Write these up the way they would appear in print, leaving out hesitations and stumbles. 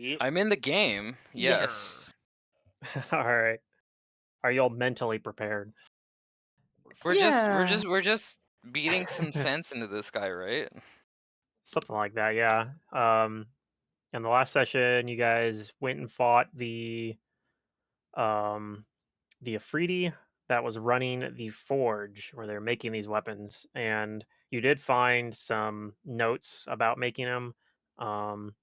Yep. I'm in the game. Yes. Yes. All right. Are y'all mentally prepared? We're just Yeah. we're just beating some sense into this guy, right? Something like that, yeah. In the last session, you guys went and fought um the Afridi that was running the forge where they're making these weapons, and you did find some notes about making them. Um,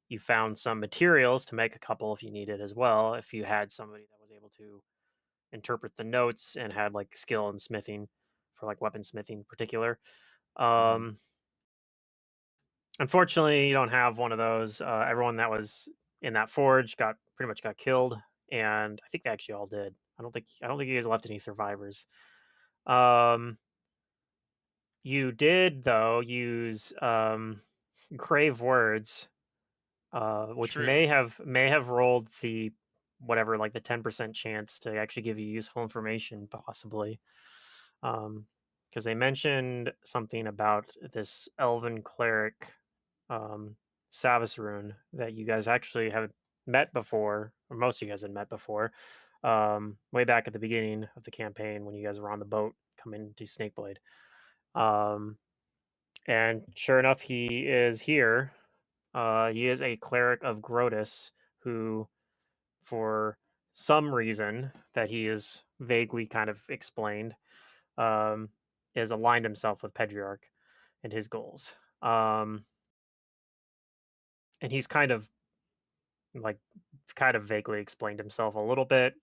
you found some materials to make a couple if you needed as well. If you had somebody that was able to interpret the notes and had like skill in smithing for like weaponsmithing in particular. Mhm. Um, Unfortunately, you don't have one of those. Everyone that was in that forge got pretty much got killed, and I think they actually all did. I don't think you guys left any survivors. Um, you did though use grave words, which True. may have rolled the whatever like the 10% chance to actually give you useful information possibly. Because they mentioned something about this elven cleric, um, Savasrun, that you guys actually have met before, or most of you guys had met before, way back at the beginning of the campaign when you guys were on the boat coming to Snakeblade. Um, and sure enough, he is here. He is a cleric of Grotus who, for some reason that he is vaguely kind of explained, um, has aligned himself with Pedriarch and his goals. And he's like kind of vaguely explained himself a little bit,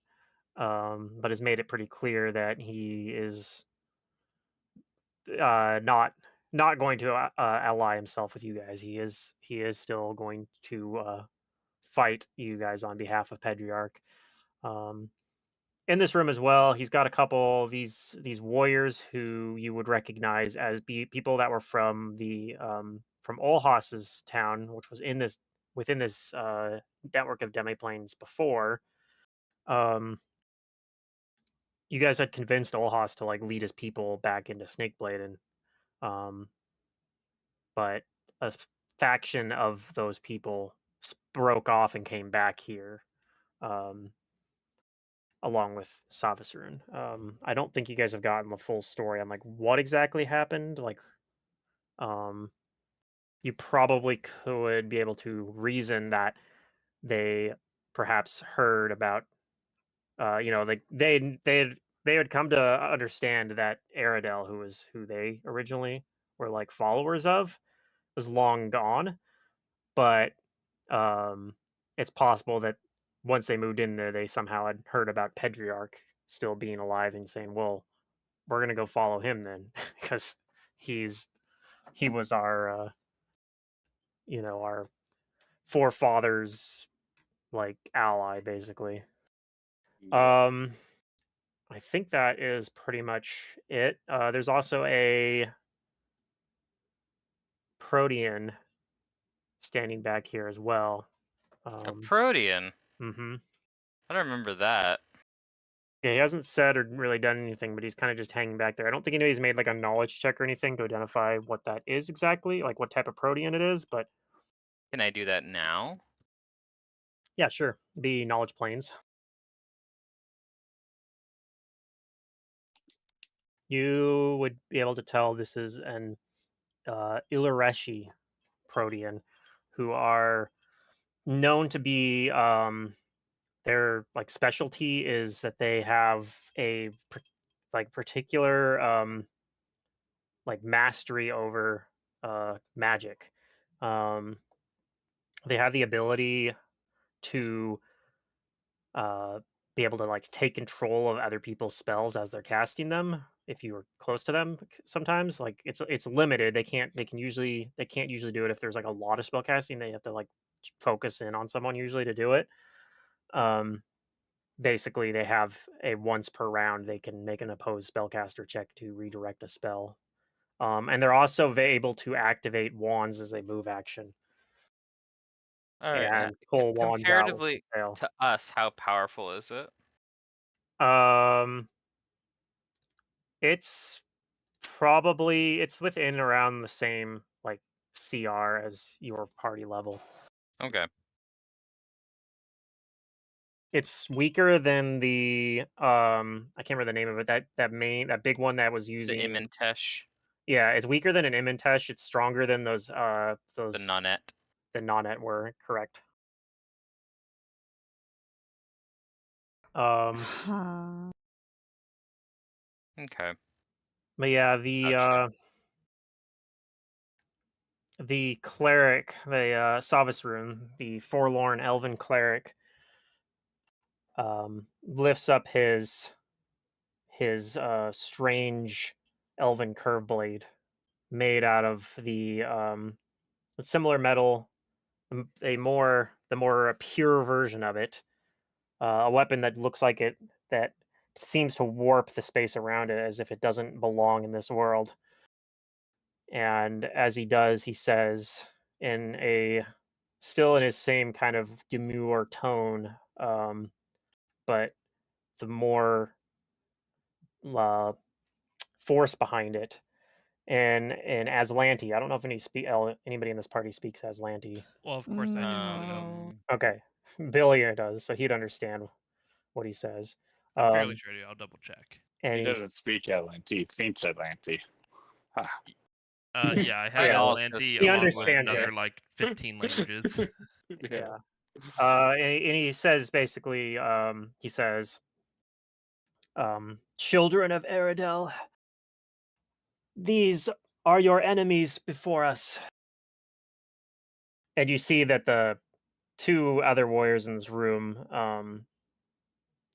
but has made it pretty clear that he is not going to ally himself with you guys. He is still going to fight you guys on behalf of Pedriarch. Um, in this room as well, he's got a couple of these warriors who you would recognize as people that were from Olhas's town, which was in this within this network of demiplanes before. Um, you guys had convinced Olhas to like lead his people back into Snakeblade, and um, but faction of those people broke off and came back here. Um, Along with Savasarun. I don't think you guys have gotten the full story on like what exactly happened. Um, you probably could be able to reason that they perhaps heard about, like they had come to understand that Aradel, who they originally were like followers of, was long gone. But um, it's possible that once they moved in there, they somehow had heard about Pedriarch still being alive and saying, "Well, we're gonna go follow him then," because he's he was our forefathers like ally basically. Yep. Um, I think that is pretty much it. There's also a Protean standing back here as well. A Um, Protean. hmm I don't remember that. Yeah, he hasn't said or really done anything, but he's kind of just hanging back there. I don't think anybody's made like a knowledge check or anything to identify what that is exactly, like what type of protean it is. But Can I do that now? yeah, sure. The knowledge planes. You would be able to tell this is an Ilareshi protean, who are known to be their like specialty is that they have like particular like mastery over magic. Um, they have the ability to uh, be able to like take control of other people's spells as they're casting them. If you were close to them, sometimes like it's limited. They can't usually do it if there's like a lot of spell casting. They have to like focus in on someone usually to do it. Um, Basically, they have a once per round they can make an opposed spellcaster check to redirect a spell. And they're also able to activate wands as a move action All right. and pull wands out with the Comparatively tail. to us, how powerful is it? Um, it's it's within around the same like CR as your party level. Okay. It's weaker than the I can't remember the name of it. That big one that was The using. Imintesh, Yeah, it's weaker than an Imintesh. It's stronger than the those Nonet. the Nonet were correct. Um, Huh. Okay, but yeah, gotcha. the cleric, the Savis rune, the forlorn elven cleric, lifts up his strange elven curve blade made out of a similar metal, the more pure version of it, a weapon that looks like it that seems to warp the space around it as if it doesn't belong in this world. And as he does, he says in a still in his same kind of demure tone, but the more uh, force behind it. And Aslanti, I don't know if anybody in this party speaks Aslanti. Well, of course I do. So No. Um, Okay, Billy does, so he'd understand what he says. I'm fairly Um, sure I'll double check. and He he's doesn't speak Atlanti, he thinks Atlanti. Ha. Yeah, I have I yeah, also Aslanti he speak along with understands another it. Atlantean. like 15 languages. Yeah. Yeah. And he says basically, he says, "Children of Eridel, these are your enemies before us." And you see that the two other warriors in this room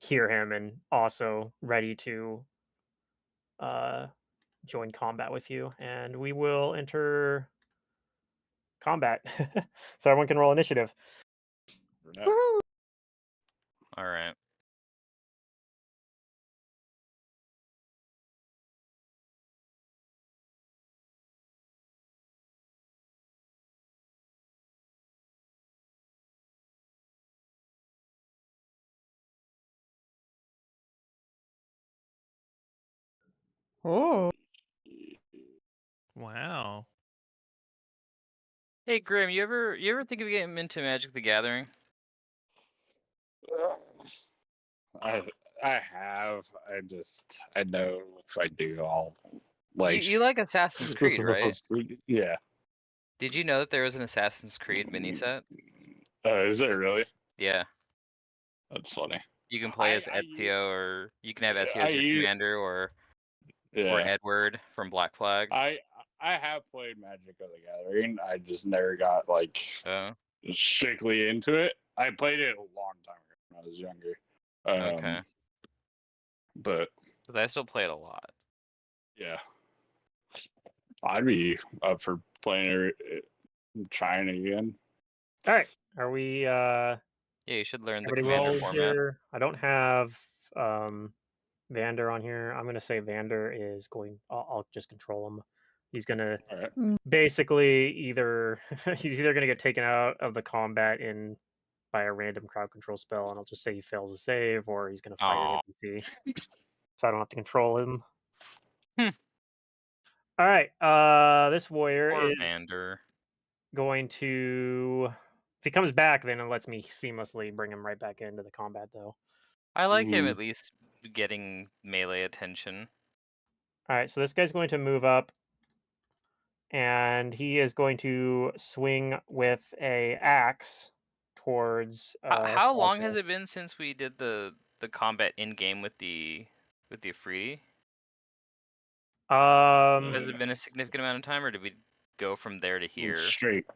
hear him and also ready to uh, join combat with you. And we will enter combat. So everyone can roll initiative. Woohoo! All right. Oh. Wow. Hey Grim, you ever think of getting into Magic the Gathering? I I have. I know if I do I'll You like you like Assassin's Creed, right? yeah. Did you know that there was an Assassin's Creed mini set? Is it really? Yeah. That's funny. You can play I as I u- Ezio, or you can have Ezio I as your u- commander, or yeah. Edward from Black Flag. I I have played Magic of the Gathering. I just never got like Oh, strictly into it. I played it a long time ago when I was younger. okay. But 'Cause I still play it a lot. yeah, I'd be up for playing it, trying again. All right. Are we Yeah, you should learn the everybody commander roll format. here? I don't have Vander on here. I'm gonna say Vander is going. I'll just control him. He's gonna All right. basically either he's either gonna get taken out of the combat in by a random crowd control spell, and I'll just say he fails a save, or he's gonna fight an Oh, NPC, so I don't have to control him. Hmm. All right. This warrior poor is Vander. going to. If he comes back, then it lets me seamlessly bring him right back into the combat, though. I like him Mm, at least getting melee attention. All right. So this guy's going to move up and he is going to swing with a axe towards How long has Cosmo. it been since we did the combat in game with the Afridi? Um, Has it been a significant amount of time, or did we go from there to here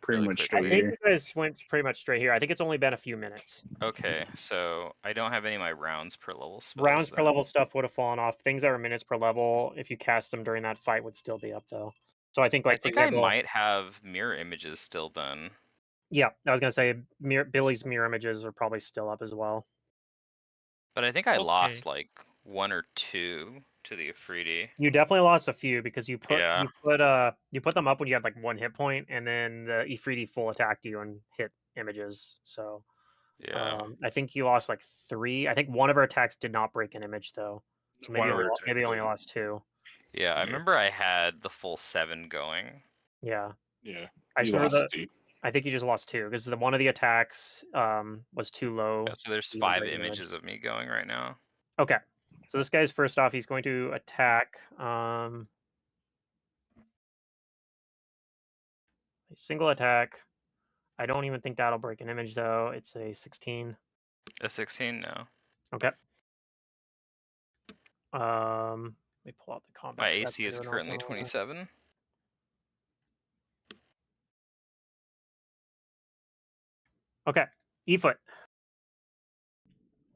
pretty really much I straight quickly? think here. you guys went pretty much straight here. I think it's only been a few minutes. Okay, so I don't have any of my rounds per level spells Rounds per then. level stuff would have fallen off. Things that were minutes per level, if you cast them during that fight, would still be up though. So I think, I like for think I example, might have mirror images still then, yeah, I was gonna say Billy's mirror images are probably still up as well. but I think I Okay. lost like one or two to the Afridi. You definitely lost a few because Yeah, you put them up when you had like one hit point, and then the Ifriti full attacked you and hit images. So yeah. I think you lost like three. I think one of our attacks did not break an image though, so One other tech maybe only did. lost two. Yeah, I Yeah. remember I had the full 7 going. Yeah, Yeah. I You just remember lost the two. I think you just lost 2 because the one of the attacks was too low. Yeah, so there's You didn't 5 break an image. images of me going right now. Okay. So this guy's first off, he's going to attack. A single attack. I don't even think that'll break an image though. It's a 16. A 16? No. Okay. Let me pull out the combat. My 'cause that's AC is gonna do an currently awful lot. 27. Okay. E-foot.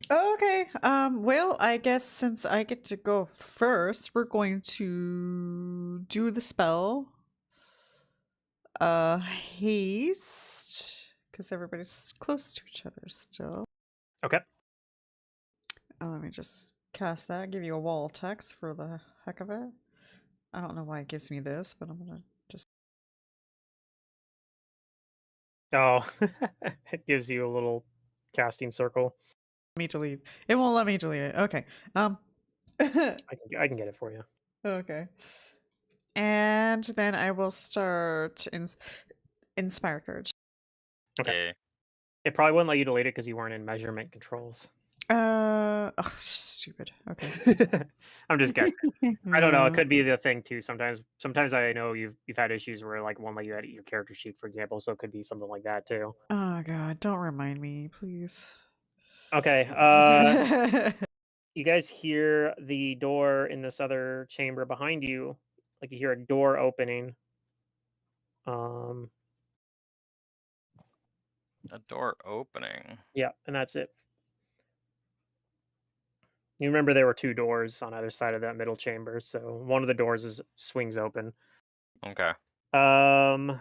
Okay. Well, I guess since I get to go first, we're going to do the spell. Haste, because everybody's close to each other still. Okay. Let me just cast that. Give you a wall text for the heck of it. I don't know why it gives me this, but I'm gonna just. Oh, it gives you a little casting circle. Me delete. It won't let me delete it. Okay. I can get it for you. Okay. And then I will start Inspire Courage. Okay. Yeah. It probably wouldn't let you delete it because you weren't in measurement controls. Oh, stupid. Okay. I'm just guessing. I don't know. It could be the thing too. Sometimes I know you've had issues where like won't let you edit your character sheet, for example. So it could be something like that too. Oh god, don't remind me, please. Okay. You guys hear the door in this other chamber behind you, like you hear a door opening. A door opening. Yeah, and that's it. You remember there were 2 doors on either side of that middle chamber, so one of the doors swings open. Okay. I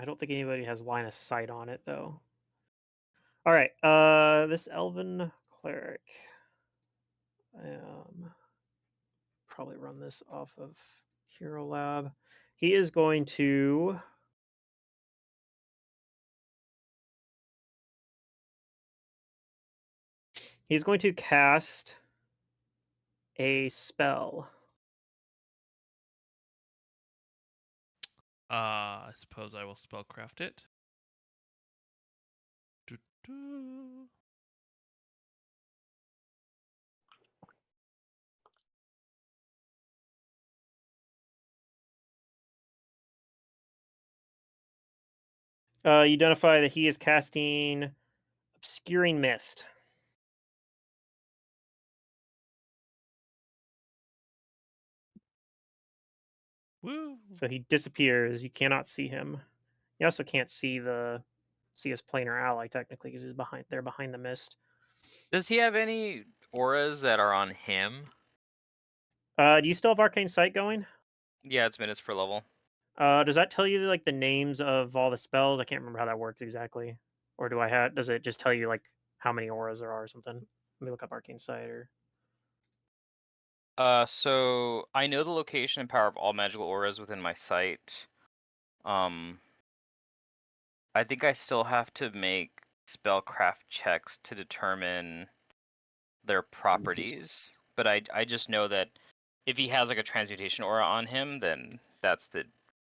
don't think anybody has line of sight on it though. All right, this elven cleric. Probably run this off of Hero Lab. He is going to cast a spell. I suppose I will spellcraft it. Doo-doo. You identify that he is casting Obscuring Mist. Woo! So he disappears. You cannot see him. You also can't see his planar ally technically because they're behind the mist. Does he have any auras that are on him? Do you still have Arcane Sight going? Yeah, it's minutes per level. Does that tell you like the names of all the spells? I can't remember how that works exactly. Or does it just tell you like how many auras there are or something? Let me look up Arcane Sight or So I know the location and power of all magical auras within my sight. I think I still have to make spellcraft checks to determine their properties, but I just know that if he has like a transmutation aura on him, then that's the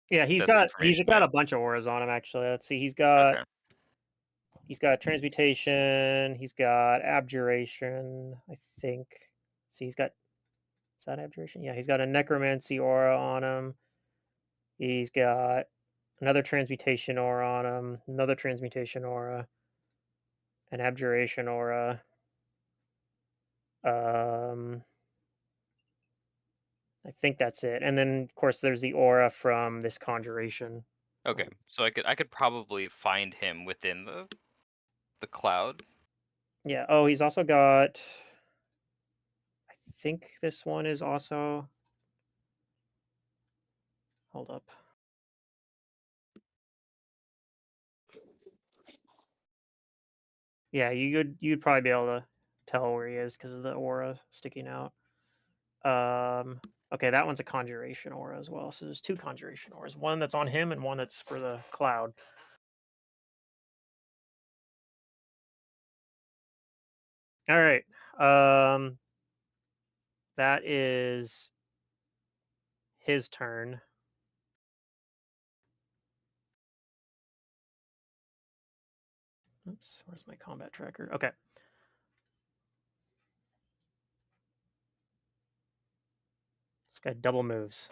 yeah, that's the he's information got that a bunch of auras on him actually. Let's see, okay. he's got transmutation, he's got abjuration, I think. See, is that abjuration? Yeah, he's got a necromancy aura on him. He's got another transmutation aura on him, another transmutation aura, an abjuration aura. I think that's it. And then of course there's the aura from this conjuration. Okay, so I could probably find him within the cloud. Yeah. Oh, he's also got. I think this one is also. Hold up. Yeah, you'd probably be able to tell where he is because of the aura sticking out. Okay, that one's a conjuration aura as well. So there's 2 conjuration auras, one that's on him and one that's for the cloud. All right. That is his turn. Oops, where's my combat tracker? Okay. This guy double moves.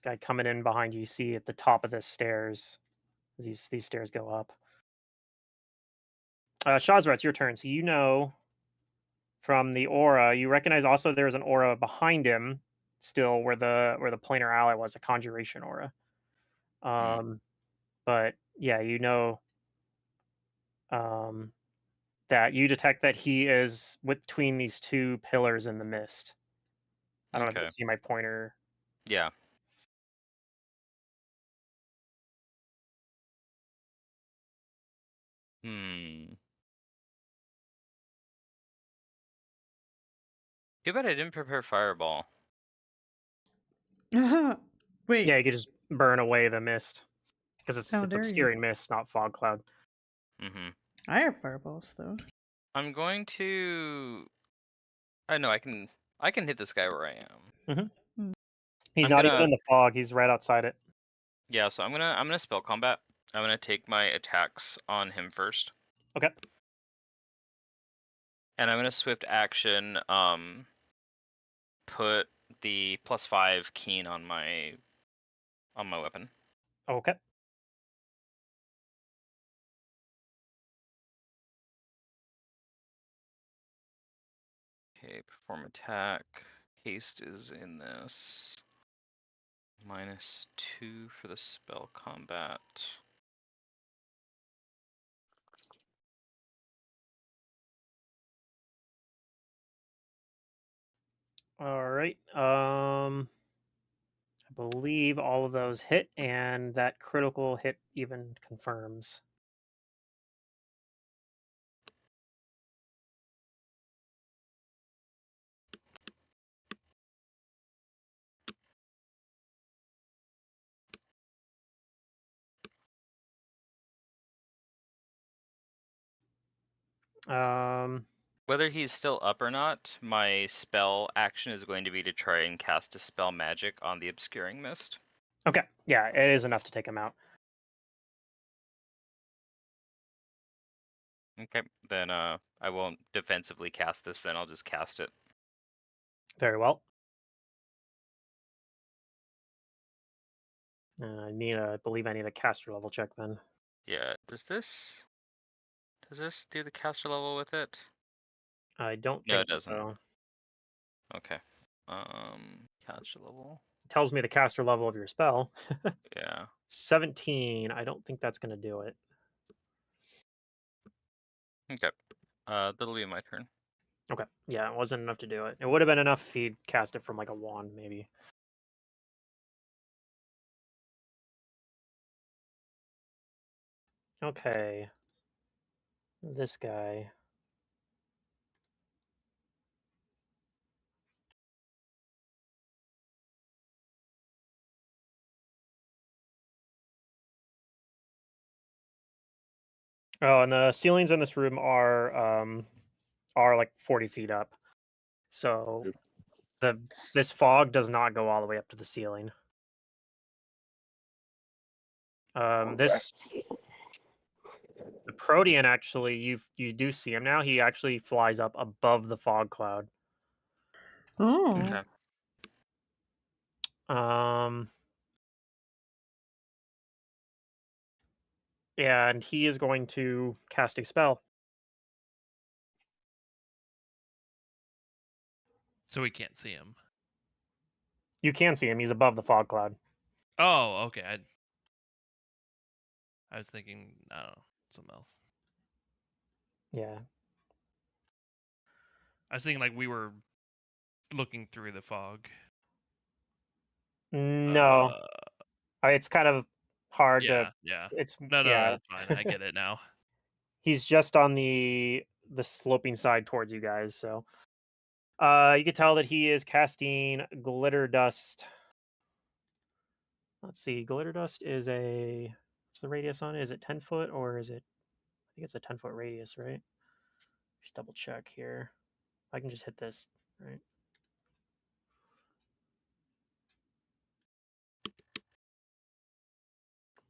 Guy coming in behind you. You see at the top of the stairs. These stairs go up. Shazra, it's your turn. So you know from the aura, you recognize also there's an aura behind him, still where the planar ally was, a conjuration aura. But yeah, you know that you detect that he is between these two pillars in the mist. I don't know if you Okay. can see my pointer. Yeah. Too bad I didn't prepare fireball. Wait, Yeah, you could just burn away the mist because how it's dare you? obscuring mist, not fog cloud. I have fireballs though. I'm going to. I know I can hit this guy where I am. He's I'm not even gonna- in the fog. He's right outside it. Yeah, so I'm gonna spell combat. I'm gonna take my attacks on him first. Okay. And I'm gonna swift action put the +5 keen on my weapon. Okay. Okay, perform attack. Haste is in this. -2 for the spell combat. All right. I believe all of those hit, and that critical hit even confirms. Whether he's still up or not, my spell action is going to be to try and cast a spell magic on the obscuring mist. Okay. Yeah, it is enough to take him out. Okay, then I won't defensively cast this. Then I'll just cast it. Very well. I believe I need a caster level check then. Yeah. Does this do the caster level with it? I don't No, think it doesn't. so. Okay. Caster level. It tells me the caster level of your spell. Yeah. 17. I don't think that's going to do it. Okay. That'll be my turn. Okay. Yeah, it wasn't enough to do it. It would have been enough if he'd cast it from like a wand, maybe. Okay. This guy. Oh, and the ceilings in this room are like 40 feet up. So this fog does not go all the way up to the ceiling. This the Protean actually you do see him now. He actually flies up above the fog cloud. Oh, Okay. Yeah, and he is going to cast a spell. So we can't see him. You can see him. He's above the fog cloud. Oh, okay. I was thinking, I don't know, something else. Yeah. I was thinking like we were looking through the fog. No, it's kind of hard to. Yeah. It's No, yeah. that's fine. I get it now. He's just on the sloping side towards you guys. So, you could tell that he is casting glitter dust. Let's see, glitter dust is what's the radius on it? Is it 10 foot or is it? I think it's a 10-foot radius, right? Just double check here. I can just hit this, right?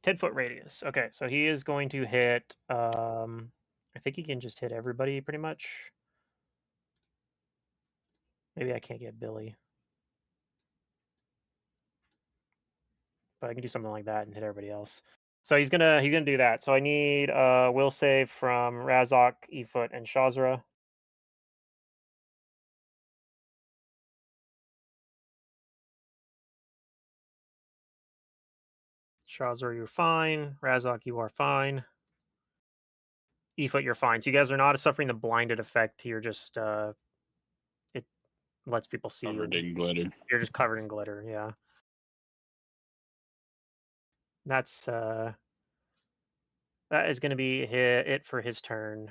10-foot radius. Okay, so he is going to hit. I think he can just hit everybody pretty much. Maybe I can't get Billy, but I can do something like that and hit everybody else. So he's gonna do that. So I need will save from Razok, Efoot, and Shazra. Shazra, you're fine. Razok, you are fine. Efoot, you're fine. So you guys are not suffering the blinded effect. You're just it lets people see Covered you. in glitter. You're just covered in glitter. Yeah. That's that is going to be it for his turn.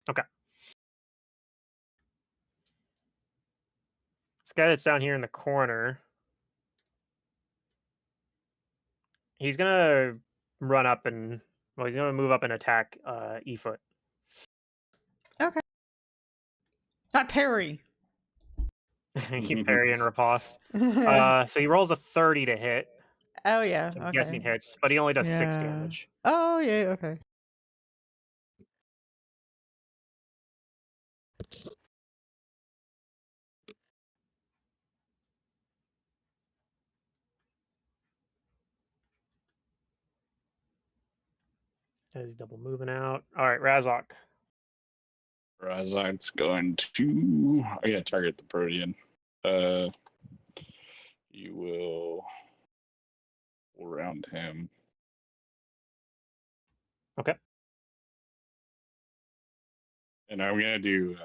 Okay. This guy that's down here in the corner, he's gonna run up and he's gonna move up and attack Efoot. Okay. I parry. He parry and riposte. So he rolls a 30 to hit. Oh yeah. I'm Okay. guessing hits, but he only does 6 Yeah. damage. Oh yeah. Okay. He's double moving out. All right, Razok. Razak's going to. I'm gonna target the Protean. You will around him. Okay. And I'm gonna do.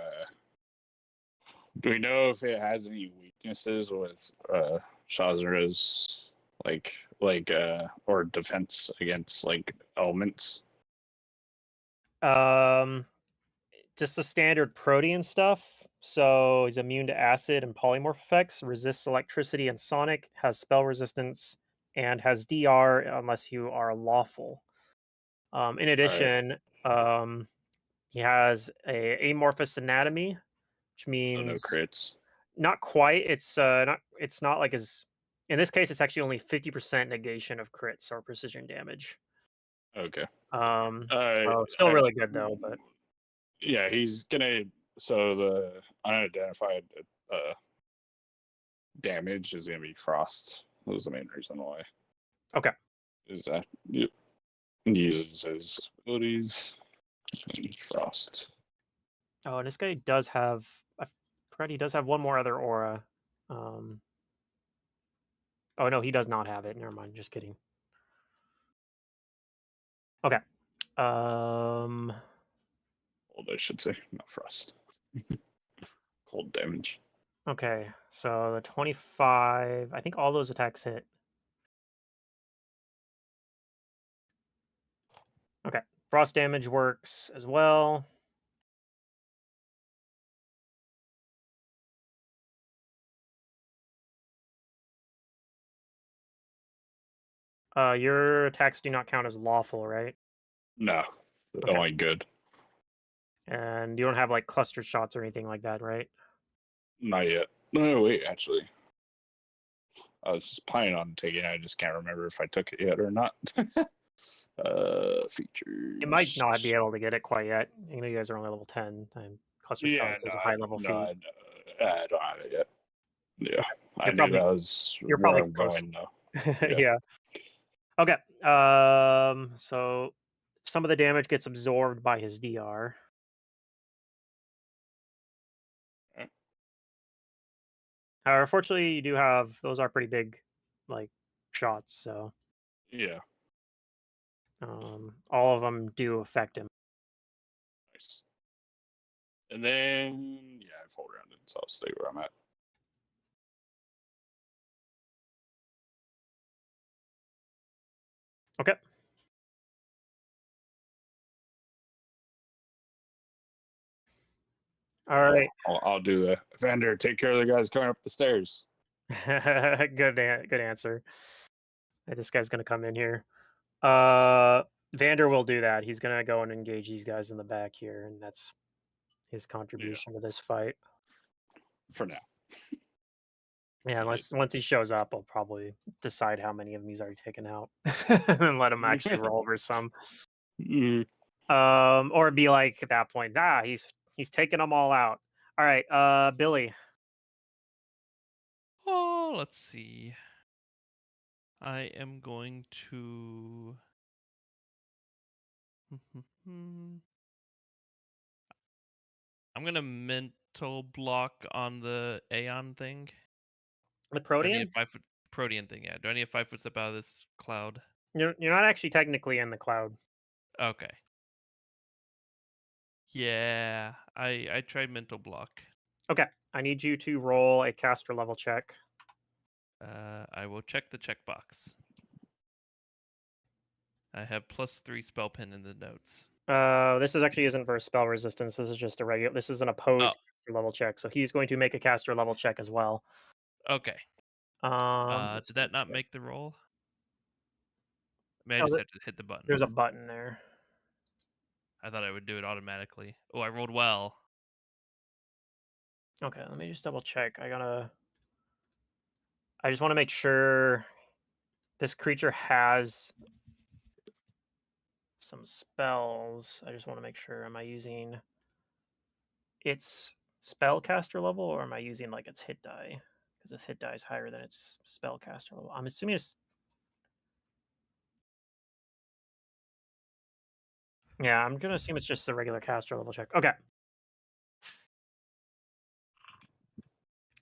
Do we know if it has any weaknesses with Shazra's or defense against like elements? Just the standard Protean stuff. So he's immune to acid and polymorph effects, resists electricity and sonic, has spell resistance, and has DR unless you are lawful. In addition, he has a amorphous anatomy, which So means no crits. not quite. It's not like as in this case. It's actually only 50% negation of crits or precision damage. Okay. So still really good though. But yeah, he's gonna. So the unidentified damage is gonna be frost. That was the main reason why. okay. Is that he uses his abilities? Frost. Oh, and this guy does have. I forgot he does have one more other aura. Oh no, he does not have it. Never mind. Just kidding. Okay. Cold, I should say, not frost. Cold damage. Okay. So the 25. I think all those attacks hit. Okay. Frost damage works as well. Your attacks do not count as lawful, right? No, Okay. only good. And you don't have like cluster shots or anything like that, right? Not yet. No, wait, actually. I was planning on taking it. I just can't remember if I took it yet or not. Features. You might not be able to get it quite yet. You know, you guys are only level 10, and cluster shots is a high level feat. I don't have it yet. Yeah, I You're knew probably- that was you're where probably I'm close. going though. Yeah. Okay. So some of the damage gets absorbed by his DR. Okay. However, fortunately, you do have those are pretty big, like shots. So Yeah, all of them do affect him. nice. And then I full rounded, so I'll stay where I'm at. Okay. All right. I'll do the Vander. Take care of the guys coming up the stairs. Good answer. This guy's gonna come in here. Vander will do that. He's gonna go and engage these guys in the back here, and that's his contribution to this fight. For now. Yeah, unless once he shows up, I'll probably decide how many of them he's already taken out and let him actually roll over some. Mm. Or be like at that point, he's taking them all out. All right, Billy. Oh, let's see. I am going to. I'm gonna mental block on the Aeon thing. The Do I need Protean? a 5-foot Protean thing? Yeah. Do I need a 5-foot step out of this cloud? You're not actually technically in the cloud. Okay. Yeah. I tried mental block. Okay, I need you to roll a caster level check. I will check the checkbox. I have +3 spell pin in the notes. This actually isn't for spell resistance. This is just a regular. This is an opposed caster level check, so he's going to make a caster level check as well. Okay. Did that not make the roll? I mean, I just have to hit the button. There's a button there. I thought I would do it automatically. Oh, I rolled well. Okay, let me just double check. I just want to make sure this creature has some spells. I just want to make sure. Am I using its spellcaster level, or am I using like its hit die? Because its hit die is higher than its spellcaster level. I'm assuming it's. Yeah, I'm gonna assume it's just the regular caster level check. Okay.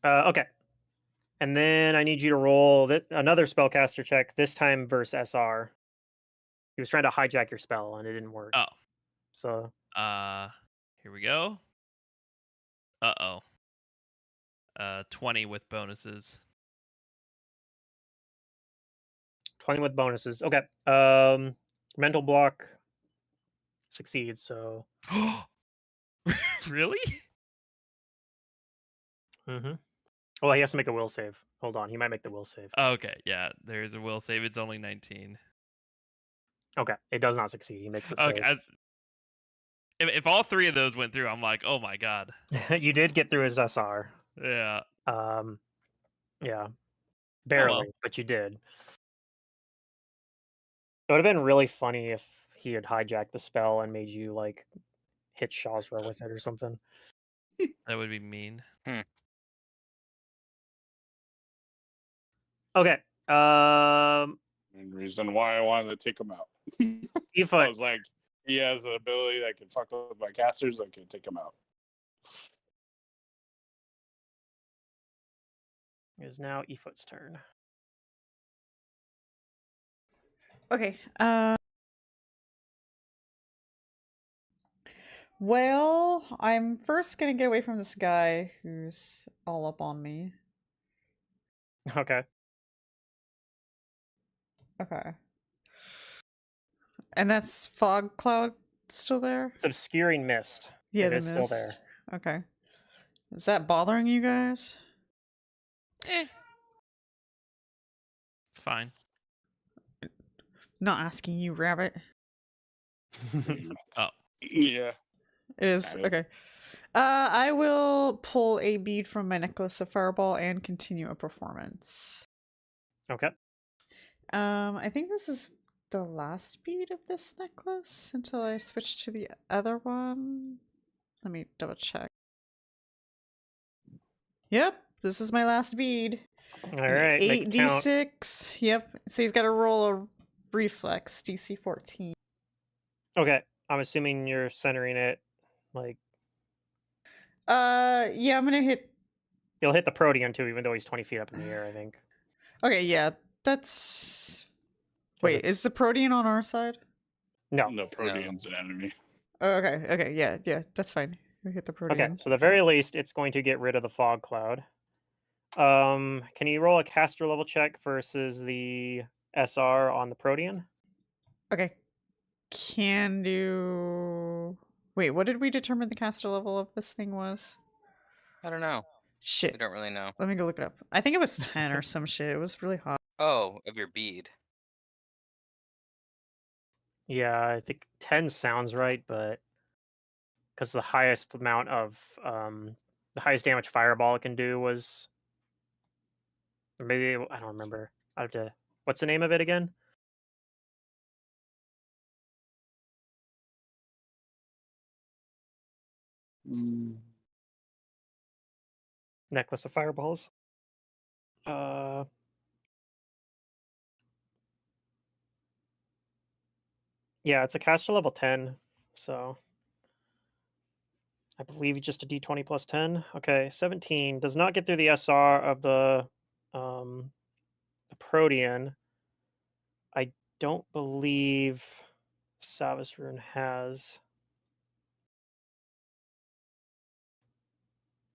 Okay. And then I need you to roll another spellcaster check. This time versus SR. He was trying to hijack your spell, and it didn't work. Oh. So. Here we go. Uh-oh. 20 with bonuses. 20 with bonuses. Okay. Mental block succeeds, so. Really? Mm-hmm. Well, he has to make a will save. Hold on, he might make the will save. Okay, yeah, there's a will save. It's only 19. Okay, it does not succeed. He makes a Okay, save. if all 3 of those went through, I'm like, oh my god. You did get through his SR. Yeah. Yeah, barely, well. but you did. It would have been really funny if he had hijacked the spell and made you like hit Shazra with it or something. That would be mean. Okay. And reason why I wanted to take him out. I Efoot was like, he has an ability that can fuck with my casters. I can take him out. is now Efoot's turn. Okay. Well, I'm first gonna get away from this guy who's all up on me. Okay. Okay. And that's fog cloud still there? It's obscuring mist. Yeah, It the is still there. mist. Okay. Is that bothering you guys? It's fine. Not asking you, rabbit. Oh. Yeah. It is. Got it. Okay. I will pull a bead from my necklace of fireball and continue a performance. Okay. I think this is the last bead of this necklace until I switch to the other one. Let me double check. Yep, this is my last bead. All right. Make it count. 8d6. Yep. So he's got to roll a reflex, DC 14. Okay. I'm assuming you're centering it like. Yeah, I'm gonna hit. He'll hit the Protean too, even though he's 20 feet up in the air, I think. Okay, yeah, that's. Wait, is the Protean on our side? No. No, Protean's an enemy. Oh, okay, yeah, that's fine. We hit the Protean. Okay, so the very least, it's going to get rid of the fog cloud. Can you roll a caster level check versus the SR on the Protean? Okay. Can do. Wait, what did we determine the caster level of this thing was? I don't know. Shit. We don't really know. Let me go look it up. I think it was 10 or some shit. It was really hot. Oh, of your bead. Yeah, I think 10 sounds right, but because the highest amount of the highest damage fireball it can do was Maybe I don't remember. I have to. What's the name of it again? Necklace of Fireballs. Yeah, it's a caster level 10, so I believe just a d20 plus 10. Okay, 17 does not get through the SR of the Protean. I don't believe Savus Rune has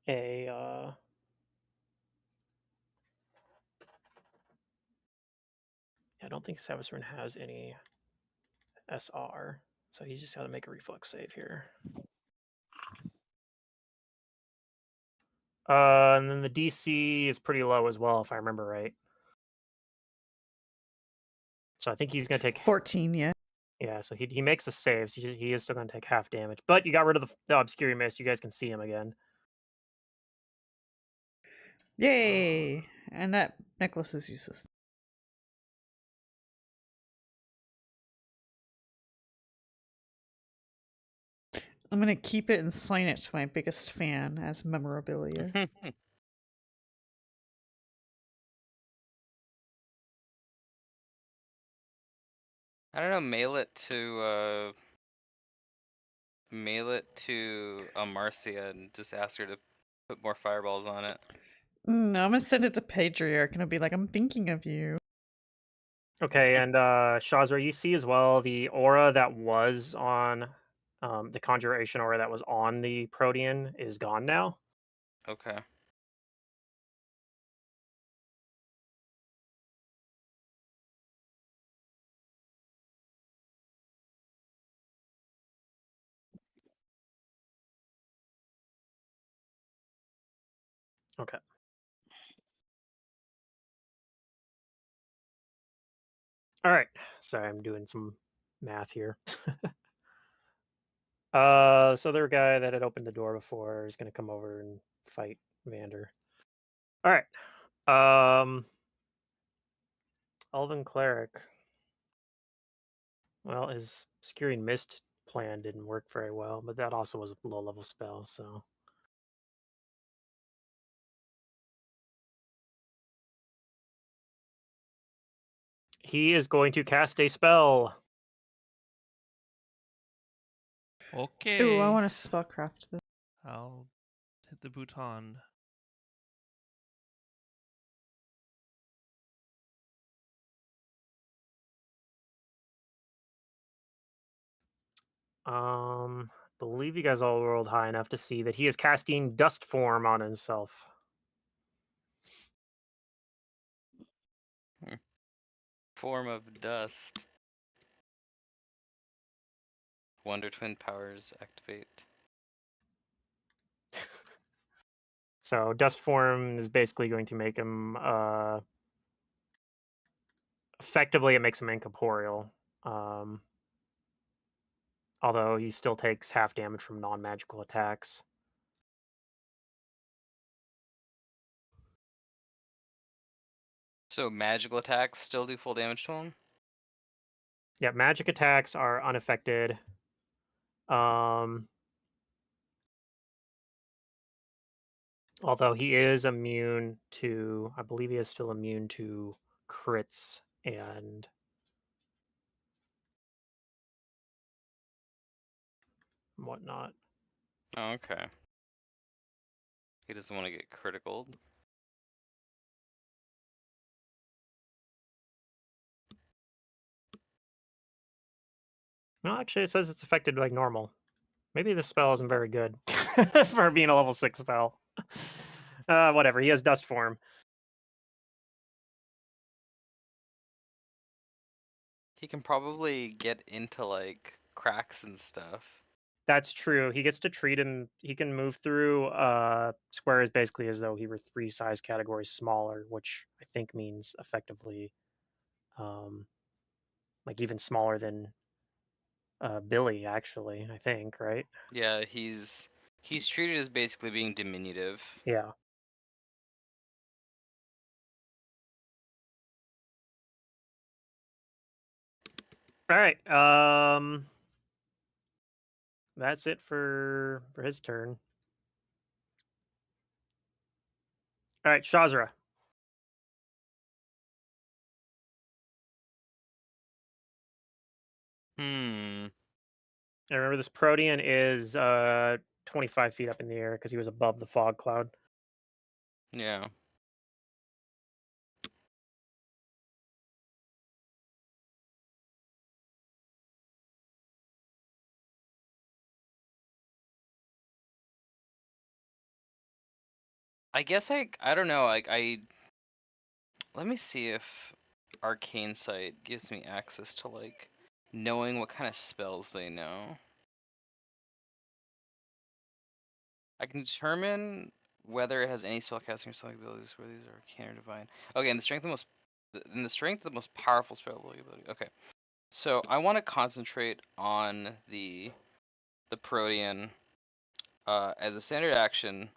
a I don't think Savus Rune has any SR, so he's just got to make a reflex save here. And then the DC is pretty low as well, if I remember right. So I think he's going to take 14, yeah. Yeah, so he makes the saves. He is still going to take half damage, but you got rid of the Obscure Mist. You guys can see him again. Yay! And that necklace is useless. I'm gonna keep it and sign it to my biggest fan as memorabilia. I don't know. Mail it to Marcia and just ask her to put more fireballs on it. I'm gonna send it to Pedriarch and I'll be like, I'm thinking of you. Okay, and Shazra, you see as well the aura that was on the conjuration aura that was on the Protean is gone now. Okay. Okay. All right. Sorry, I'm doing some math here. This other guy that had opened the door before is going to come over and fight Vander. All right. Elven Cleric. Well, his Obscuring Mist plan didn't work very well, but that also was a low-level spell, so... He is going to cast a spell. Okay. Ooh, I want to spellcraft this. I'll hit the bouton. Believe you guys all rolled high enough to see that he is casting Dust Form on himself. Form of dust. Wonder Twin powers activate. So Dust Form is basically going to make him effectively it makes him incorporeal. Although he still takes half damage from non-magical attacks. So magical attacks still do full damage to him? Yeah, magic attacks are unaffected. Although he is immune to, I believe he is still immune to crits and whatnot. Oh, okay. He doesn't want to get critical. No, actually, it says it's affected like normal. Maybe this spell isn't very good for being a level 6 spell. Whatever, he has Dust Form. He can probably get into like cracks and stuff. That's true. He gets to treat him. He can move through squares basically as though he were 3 size categories smaller, which I think means effectively like even smaller than Billy, actually, I think, right? Yeah, he's treated as basically being diminutive. Yeah. All right. That's it for his turn. All right, Shazra. Hmm. And remember, this Protean is 25 feet up in the air because he was above the fog cloud. Yeah. I guess I don't know. I let me see if Arcane Sight gives me access to like knowing what kind of spells they know. I can determine whether it has any spellcasting or spelling abilities, where these are arcane or divine. Okay, and the strength of the most powerful spell ability. Okay, so I want to concentrate on the Protean. As a standard action,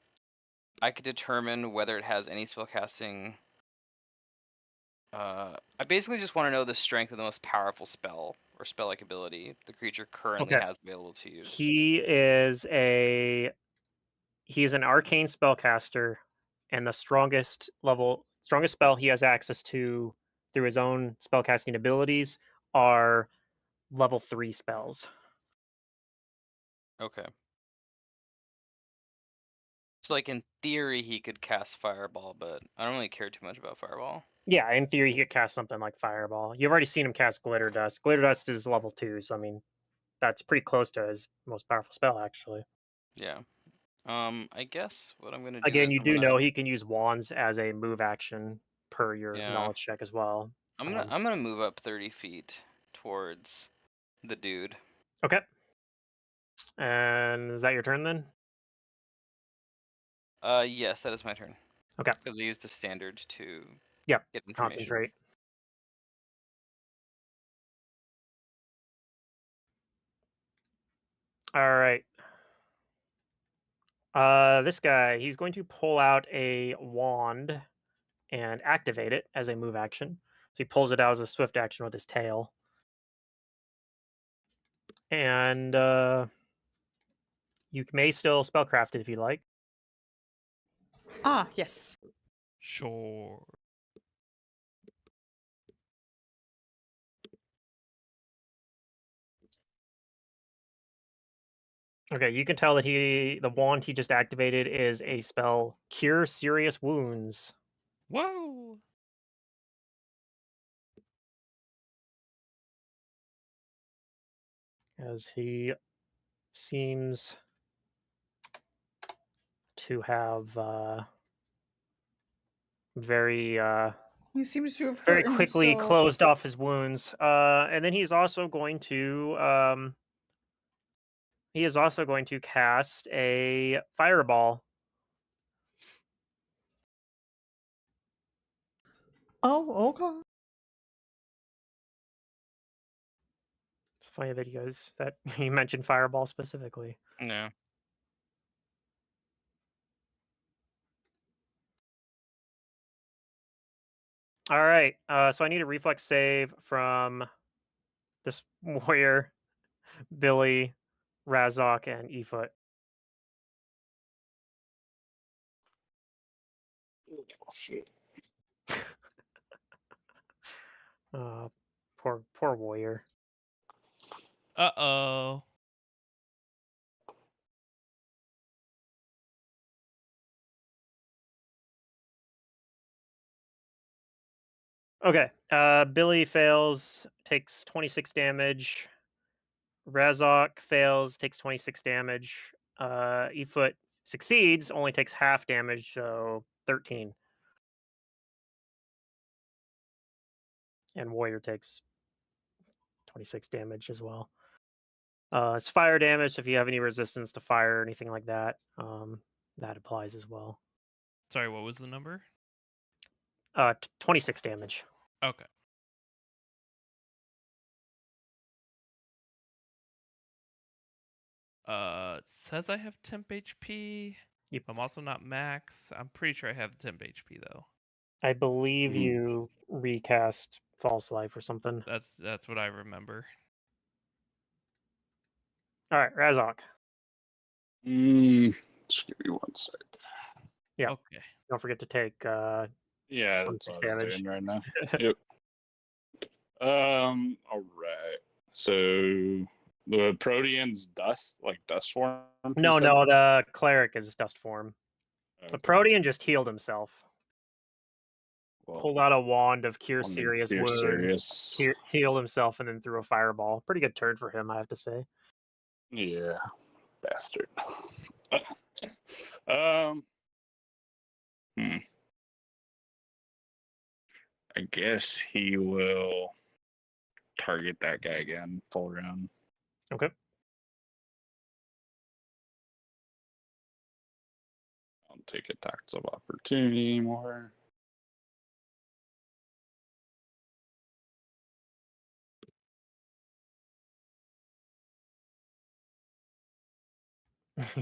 I could determine whether it has any spellcasting. I basically just want to know the strength of the most powerful spell or spell-like ability the creature currently Okay. has available to use. He is an arcane spellcaster, and the strongest spell he has access to through his own spellcasting abilities are level 3 spells. Okay. So, like, in theory, he could cast Fireball, but I don't really care too much about Fireball. Yeah, in theory, he could cast something like Fireball. You've already seen him cast Glitter Dust. Glitter Dust is level 2, so I mean, that's pretty close to his most powerful spell, actually. Yeah. I guess what I'm gonna do Again, is you I'm do gonna know he can use wands as a move action per your knowledge check as well. I'm gonna move up 30 feet towards the dude. Okay. And is that your turn then? Yes, that is my turn. Okay. Because I used the standard to Yep. get information. Concentrate. All right. This guy, he's going to pull out a wand and activate it as a move action. So he pulls it out as a swift action with his tail. And you may still spellcraft it if you like. Ah, yes. Sure. Okay, you can tell that the wand he just activated is a spell, Cure Serious Wounds. Whoa! As he seems to have very He seems to have very hurt quickly himself. closed off his wounds. And then he's also going to cast a fireball. Oh, okay. It's funny that you mentioned fireball specifically. No. All right. So I need a reflex save from this warrior, Billy, Razok, and Efoot. Oh, shit. Poor warrior. Uh-oh. Okay. Billy fails, takes 26 damage. Razok fails, takes 26 damage. Efoot succeeds, only takes half damage, so 13. And warrior takes 26 damage as well. It's fire damage. If you have any resistance to fire or anything like that, that applies as well. Sorry, what was the number? 26 damage. Okay. It says I have temp HP. Yep. I'm also not max. I'm pretty sure I have temp HP though. I believe Mhm. you recast False Life or something. That's what I remember. All right, Razok. Just give me 1 sec. Yeah. Okay. Don't forget to take Yeah, that's 26 what I was damage. doing right now. Yep. All right. So the Protean's dust, like dust form. you No, said? no, the cleric is dust form. The Okay. Protean just healed himself. Well, Pulled out a wand of cure on the serious Cure wounds, Serious. healed himself, and then threw a fireball. Pretty good turn for him, I have to say. Yeah, bastard. um. I guess he will target that guy again, full round. Okay. I'll take attacks of opportunity anymore.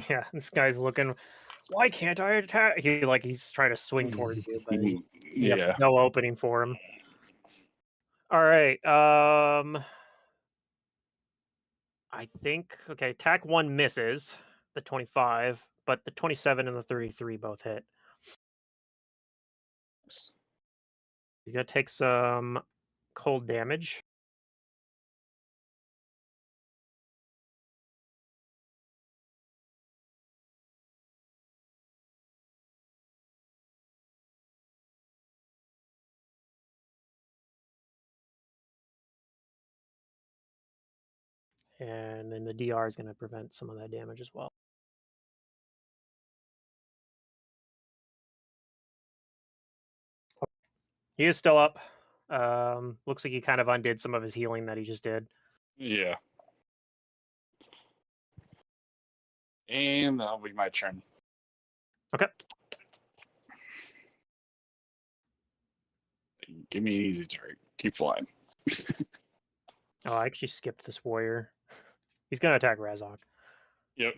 Yeah, this guy's looking. Why can't I attack? He's trying to swing towards you, but you have Yeah. no opening for him. All right. I think attack 1 misses the 25, but the 27 and the 33 both hit. He's gonna take some cold damage. And then the DR is going to prevent some of that damage as well. He is still up. Looks like he kind of undid some of his healing that he just did. Yeah. And that'll be my turn. Okay. Give me an easy target. Keep flying. Oh, I actually skipped this warrior. He's going to attack Razok. Yep.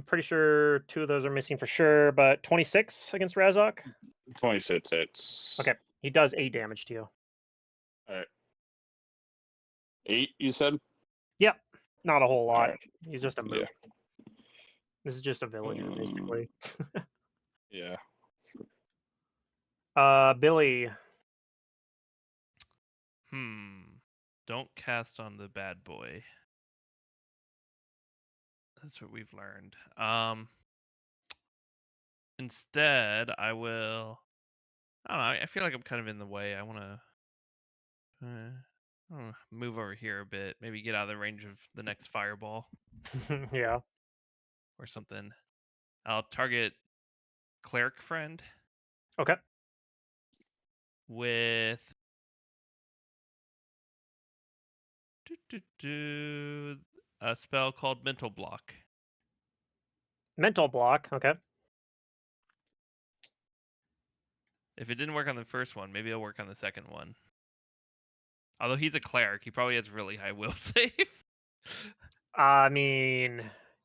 Pretty sure 2 of those are missing for sure, but 26 against Razok. 26 hits. Okay, he does 8 damage to you. All right. 8, you said? Yep, not a whole lot. Right. He's just a moot. Yeah. This is just a villager, basically. Yeah. Billy. Don't cast on the bad boy. That's what we've learned. Instead, I will. I don't know. I feel like I'm kind of in the way. I want to move over here a bit. Maybe get out of the range of the next fireball Yeah. or something. I'll target cleric friend. Okay. With a spell called Mental Block. Mental block. Okay. If it didn't work on the first one, maybe it'll work on the second one. Although he's a cleric, he probably has really high will save. I mean,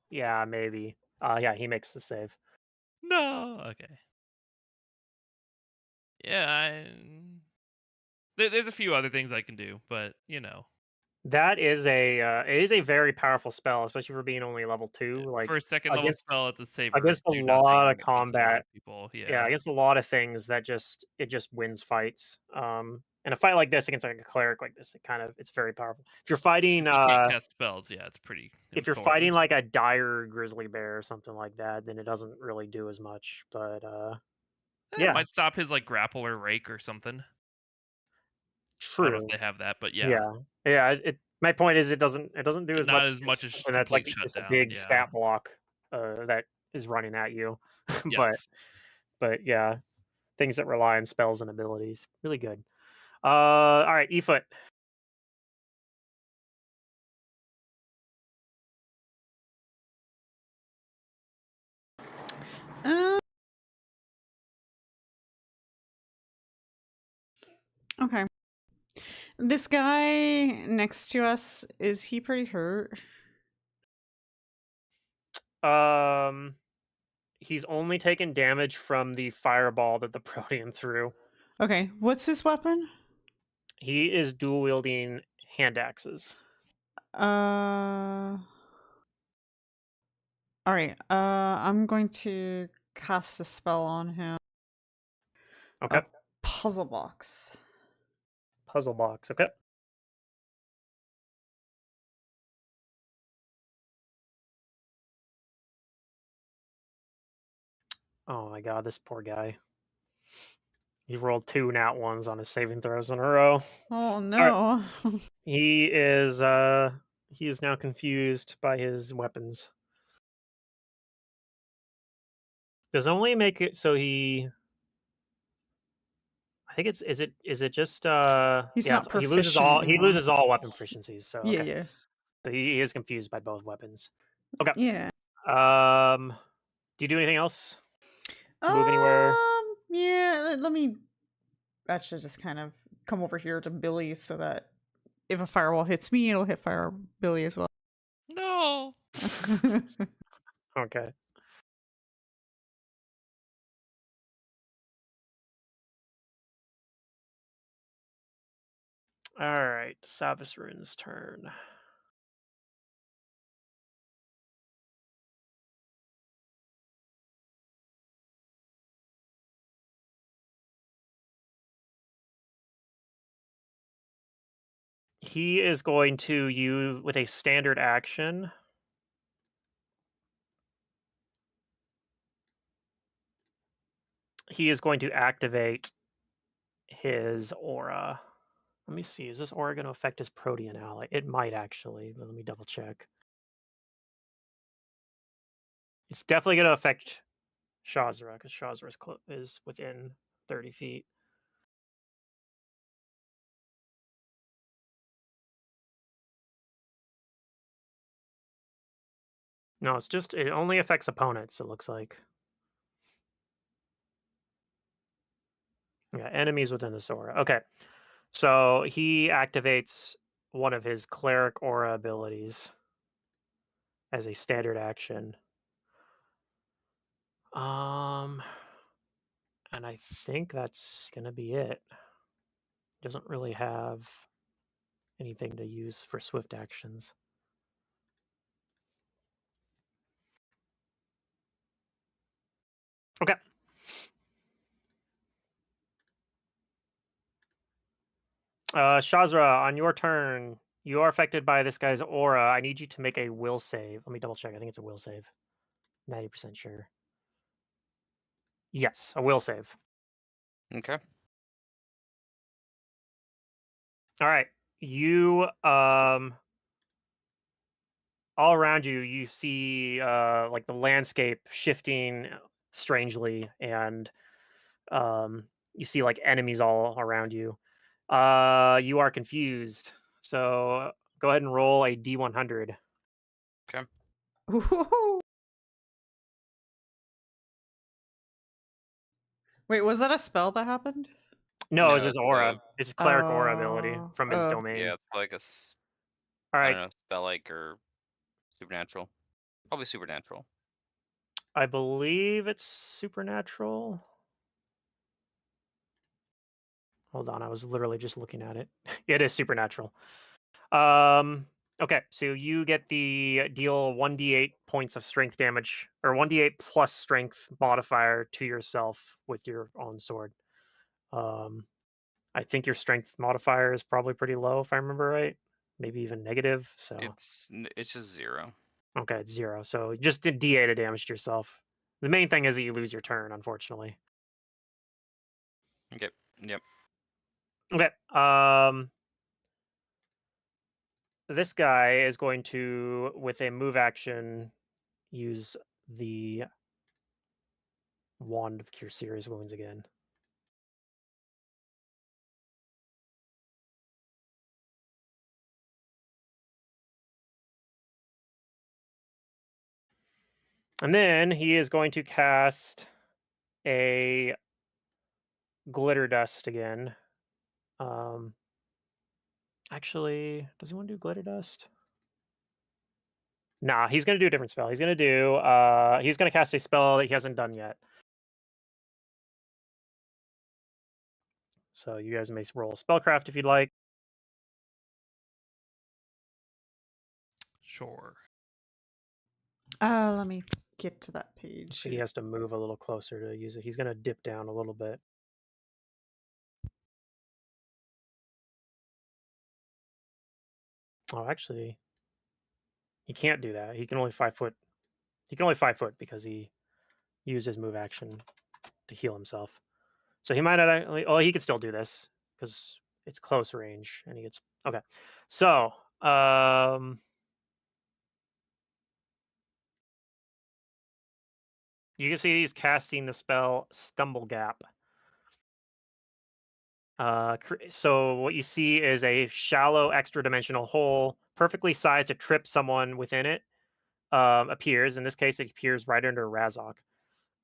yeah, maybe. Yeah, he makes the save. No. Okay. Yeah, there's a few other things I can do, but you know. That is a very powerful spell, especially for being only level 2. Like for a second level against spell, it's a saver. against a do lot nothing of against a lot combat. of people. Yeah, against a lot of things that it just wins fights. And a fight like this against like a cleric like this, it's very powerful. If you're fighting If you can't cast spells, yeah, it's pretty if you're important. fighting like a dire grizzly bear or something like that, then it doesn't really do as much. But It might stop his like grapple or rake or something. True. I don't know if they have that, but Yeah. My point is it doesn't do as not much as much as and that's like complete just a shutdown. big Yeah. stat block that is running at you. Yes. but yeah, things that rely on spells and abilities. Really good. All right, E-Foot. Okay. This guy next to us, is he pretty hurt? He's only taken damage from the fireball that the Protean threw. Okay, what's his weapon? He is dual wielding hand axes. All right. I'm going to cast a spell on him. Okay. A puzzle box. Puzzle box. Okay. Oh my god, this poor guy. He rolled 2 nat ones on his saving throws in a row. Oh no. He is now confused by his weapons. Does only make it so he I think it's is it just He's yeah, not he loses proficient all anymore. weapon proficiencies, so Yeah, okay. yeah. So he is confused by both weapons. Okay. Yeah. Do you do anything else? Move anywhere? Yeah, let me actually just kind of come over here to Billy so that if a firewall hits me, it'll hit Fire Billy as well. No. Okay. All right, Savas Rune's turn. He is going to use with a standard action. He is going to activate his aura. Let me see. Is this aura going to affect his Protean ally? It might actually, but let me double check. It's definitely going to affect Shazra because Shazra is within 30 feet. No, it only affects opponents, it looks like. Yeah, enemies within this aura. Okay. So he activates one of his cleric aura abilities as a standard action. And I think that's gonna be it. Doesn't really have anything to use for swift actions. Okay. Shazra, on your turn, you are affected by this guy's aura. I need you to make a will save. Let me double check. I think it's a will save. 90% sure. Yes, a will save. Okay. All right. You all around you, you see like the landscape shifting strangely, and you see like enemies all around you. You are confused. So go ahead and roll a D100. Okay. Ooh. Wait, was that a spell that happened? No, it's his it's aura. It's his cleric aura ability Oh, from his oh. domain. yeah, it's like All I right. don't know, spell-like or supernatural. Probably supernatural. I believe it's supernatural. Hold on, I was literally just looking at it. It is supernatural. Okay, so you get the deal 1d8 points of strength damage, or 1d8 plus strength modifier to yourself with your own sword. I think your strength modifier is probably pretty low, if I remember right. Maybe even negative. So It's just 0. okay, it's 0. So just did d8 of damage to yourself. The main thing is that you lose your turn, unfortunately. Okay. Yep. Okay. This guy is going to, with a move action, use the Wand of Cure Serious Wounds again. And then he is going to cast a Glitter Dust again. Actually, does he want to do Glitter Dust? Nah, he's gonna do a different spell. He's gonna cast a spell that he hasn't done yet. So you guys may roll spellcraft if you'd like. Sure. Let me get to that page. So he has to move a little closer to use it. He's gonna dip down a little bit. Oh, actually, he can't do that. He can only 5 foot. He can only 5 foot because he used his move action to heal himself. So he might not actually. Oh, he could still do this because it's close range, and he gets okay. So, you can see he's casting the spell Stumble Gap. So what you see is a shallow extra-dimensional hole, perfectly sized to trip someone within it. Appears. In this case, it appears right under Razok.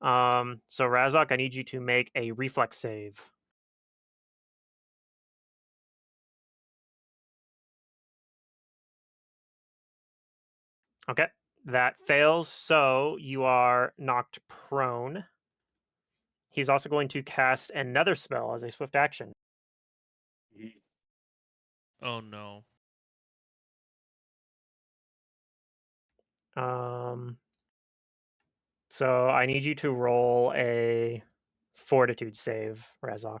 So Razok, I need you to make a reflex save. Okay, that fails. So you are knocked prone. He's also going to cast another spell as a swift action. Oh no. So I need you to roll a fortitude save, Razok.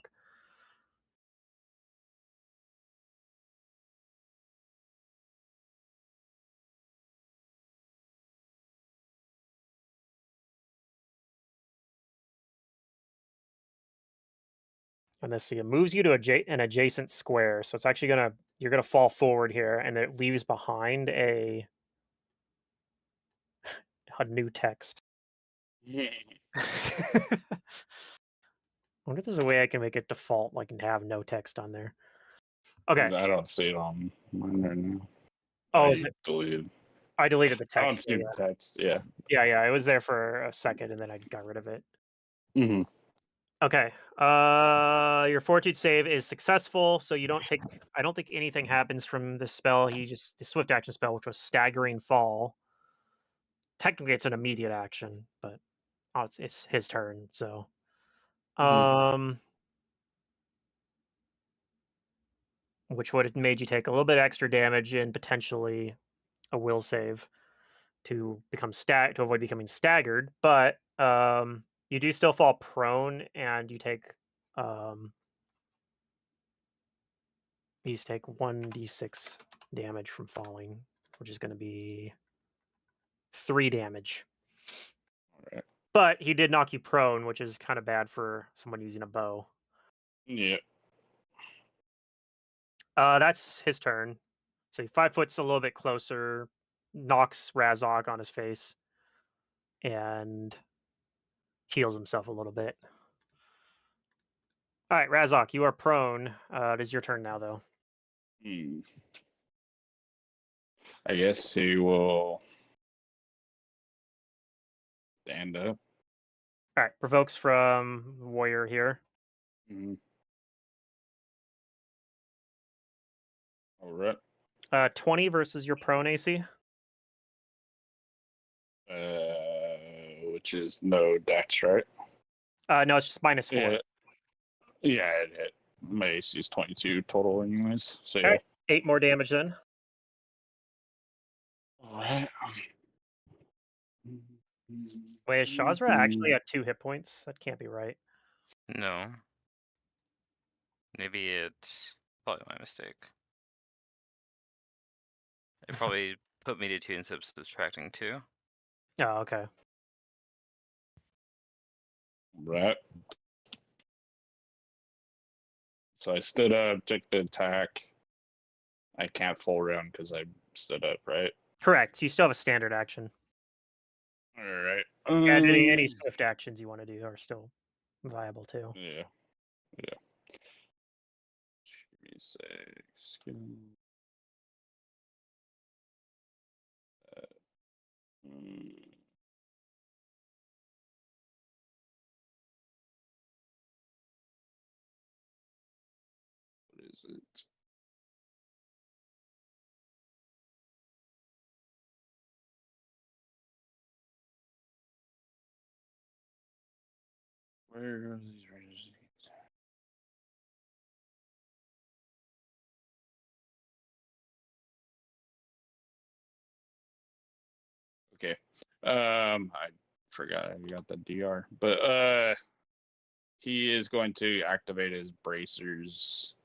And this it moves you to an adjacent square. So it's actually you're gonna fall forward here, and it leaves behind a new text. I wonder if there's a way I can make it default, like, and have no text on there. Okay. I don't see it on mine right now. Oh, I is it? deleted. I deleted the I don't text. see the text. Yeah. Yeah. It was there for a second, and then I got rid of it. Mm-hmm. Okay. Your fortitude save is successful, so you don't take. I don't think anything happens from the spell. The swift action spell, which was staggering fall. Technically, it's an immediate action, but it's his turn. So, which would have made you take a little bit extra damage and potentially a will save to avoid becoming staggered. But you do still fall prone, and you take 1d6 damage from falling, which is going to be 3 damage. All right. But he did knock you prone, which is kind of bad for someone using a bow. Yeah. That's his turn. So 5 foot's a little bit closer, knocks Razok on his face, and heals himself a little bit. All right, Razok, you are prone. It is your turn now, though. I guess he will stand up. All right, provokes from Warrior here. All right. 20 versus your prone AC. Which is no dex, right? No, it's just -4. Yeah. Yeah, it hit. My AC is 22 total, anyways. So yeah. All right, 8 more damage then. All right. Wait, is Shazra actually at 2 hit points? That can't be right. No. Maybe it's probably my mistake. It probably put me to 2 instead of subtracting 2. Oh, okay. Right. So I stood up, took the attack. I can't full round because I stood up, right? Correct. You still have a standard action. All right. And any swift actions you want to do are still viable too. Yeah. Give me 6. What is it? Where are these ranges? Okay. I forgot I got the DR, but he is going to activate his bracers,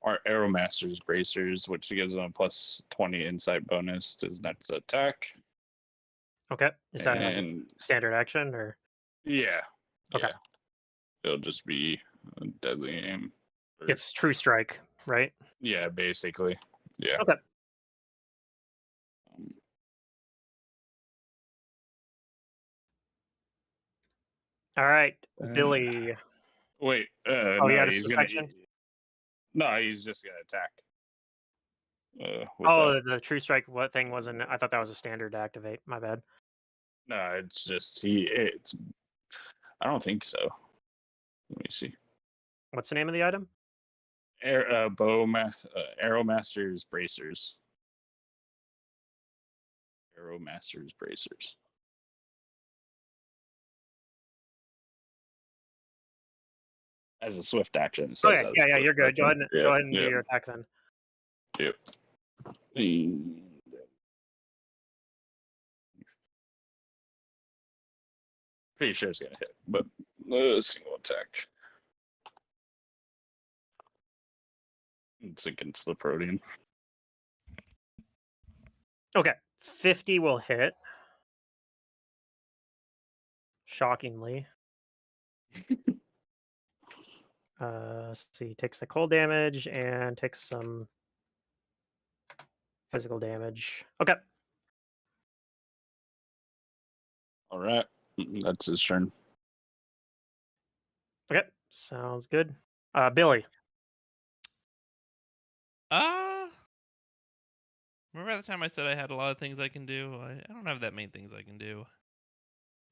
our Aeromaster's bracers, which gives him a plus 20 insight bonus to his next attack. Okay. Is that like a And standard action or? yeah, Okay. yeah, it'll just be a deadly aim. or- It's true strike, right? yeah, basically, yeah. Okay. Um, All right, Uh, Billy. wait, Oh, he no, had a he's gonna. action. No, he's just gonna attack. With Oh, that. the true strike. What thing wasn't? I thought that was a standard to activate. My bad. No, it's just It's. I don't think so. Let me see. What's the name of the item? Aeromaster's bracers. Aeromaster's bracers. As a swift action. It says Okay. as a Yeah. swift You're good. Go ahead. action. Go Yep, ahead and do yep, your attack then. yep. And- Pretty sure it's gonna hit, but single attack. It's against the protein. Okay. 50 will hit. Shockingly. Let's see. Takes the cold damage and takes some physical damage. Okay. All right, that's his turn. Okay. Sounds good. Billy. Remember the time I said I had a lot of things I can do? I don't have that many things I can do.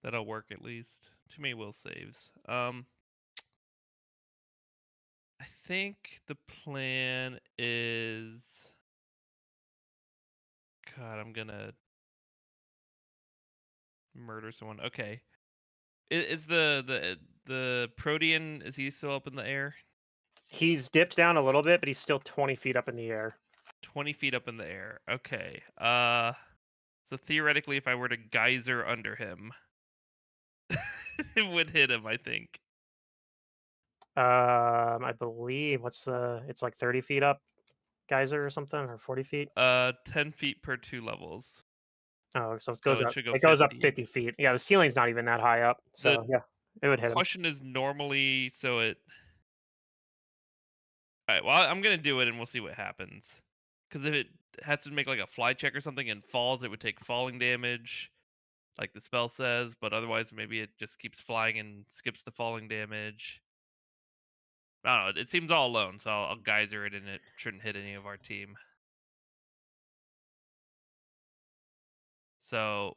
That'll work at least. Too many will saves. I think the plan is. God, I'm gonna murder someone. Okay. Is the Protean, is he still up in the air? He's dipped down a little bit, but he's still 20 feet up in the air. 20 feet up in the air. Okay. So theoretically, if I were to geyser under him, it would hit him, I think. I believe it's like 30 feet up, geyser or something, or 40 feet. 10 feet per 2 levels. Oh, so it So goes it up. should go It goes up 50. 50 feet. Yeah, the ceiling's not even that high up, so yeah, it would hit him. Question is normally so it. All right. Well, I'm gonna do it, and we'll see what happens. Because if it has to make like a fly check or something and falls, it would take falling damage, like the spell says. But otherwise, maybe it just keeps flying and skips the falling damage. I don't know. It seems all alone, so I'll geyser it, and it shouldn't hit any of our team. So,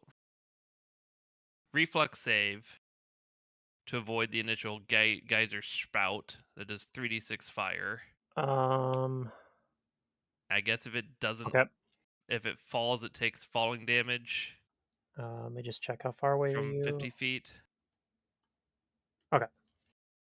reflex save to avoid the initial geyser spout that does 3d6 fire. I guess if it doesn't, Okay. if it falls, it takes falling damage Let me just check how far away are from you. 50 feet. Okay.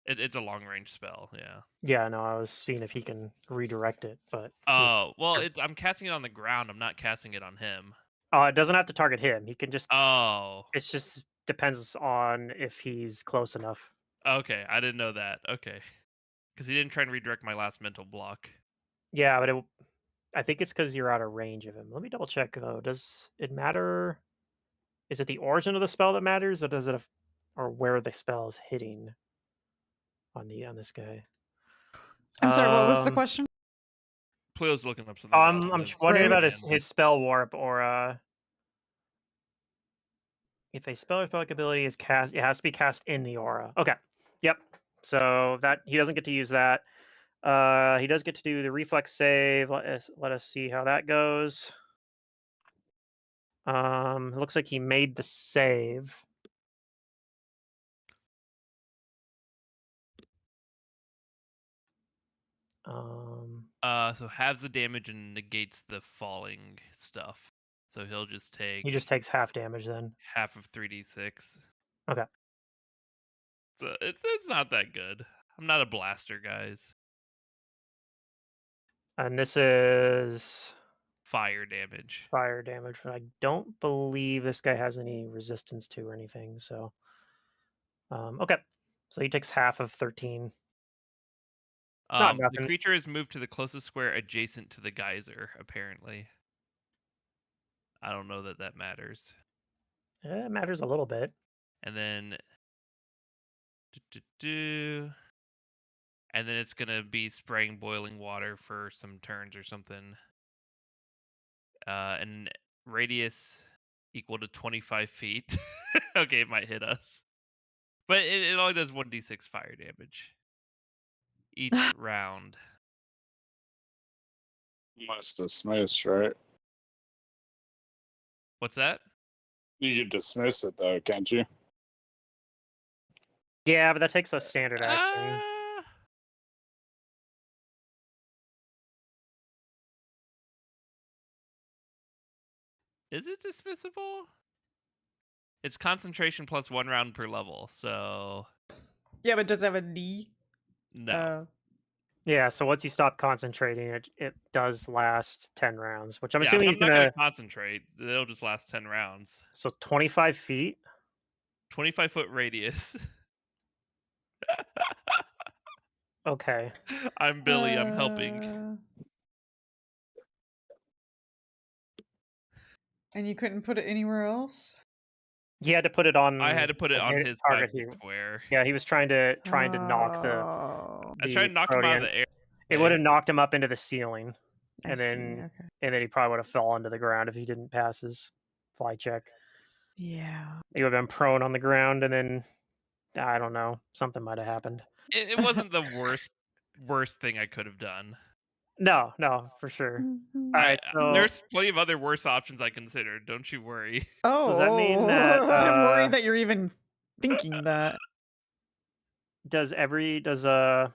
It's a long range spell, yeah. Yeah, no, I was seeing if he can redirect it, but Oh, well, I'm casting it on the ground. I'm not casting it on him. it doesn't have to target him. He can just. Oh, It's just depends on if he's close enough. okay. I didn't know that. Okay, because he didn't try and redirect my last mental block. Yeah, but I think it's because you're out of range of him. Let me double check though. Does it matter? Is it the origin of the spell that matters, or does it, or where the spell is hitting on this guy? I'm sorry, what was the question? Pluto's looking up something. I'm wondering about Right. his spell warp, or if a spell or spell ability is cast, it has to be cast in the aura. Okay. Yep. So that he doesn't get to use that. He does get to do the reflex save. Let us see how that goes. It looks like he made the save. So halves the damage and negates the falling stuff. So he'll just take. He just takes half damage then. half of 3d6. Okay. So it's not that good. I'm not a blaster, guys. And this is Fire damage. fire damage. I don't believe this guy has any resistance to or anything. So, okay. So he takes half of 13. Not The nothing. creature is moved to the closest square adjacent to the geyser, apparently. I don't know that matters. It matters a little bit. And then... And then it's going to be spraying boiling water for some turns or something. And radius equal to 25 feet. Okay, it might hit us. But it only does 1d6 fire damage each round. Must dismiss, right? What's that? You can dismiss it though, can't you? Yeah, but that takes a standard action. Is it dismissible? It's concentration plus 1 round per level, so Yeah, but does it have a D? no. Yeah, so once you stop concentrating, it does last 10 rounds, which I'm Yeah, assuming I'm he's not gonna. concentrate. It'll just last 10 rounds. So 25 feet. 25-foot radius. Okay. I'm Billy. I'm helping. And you couldn't put it anywhere else? He had to put it on. I had to put it on his target. square. Yeah, he was trying to knock the. Oh, I was trying to knock him out of the air. It would have knocked him up into the ceiling, I and see, then okay. he probably would have fallen to the ground if he didn't pass his fly check. Yeah. He would have been prone on the ground, and then I don't know, something might have happened. It wasn't the worst thing I could have done. No, for sure. All right, so There's plenty of other worse options I considered. Don't you worry. Oh, does that mean that, I'm worried that you're even thinking that. does in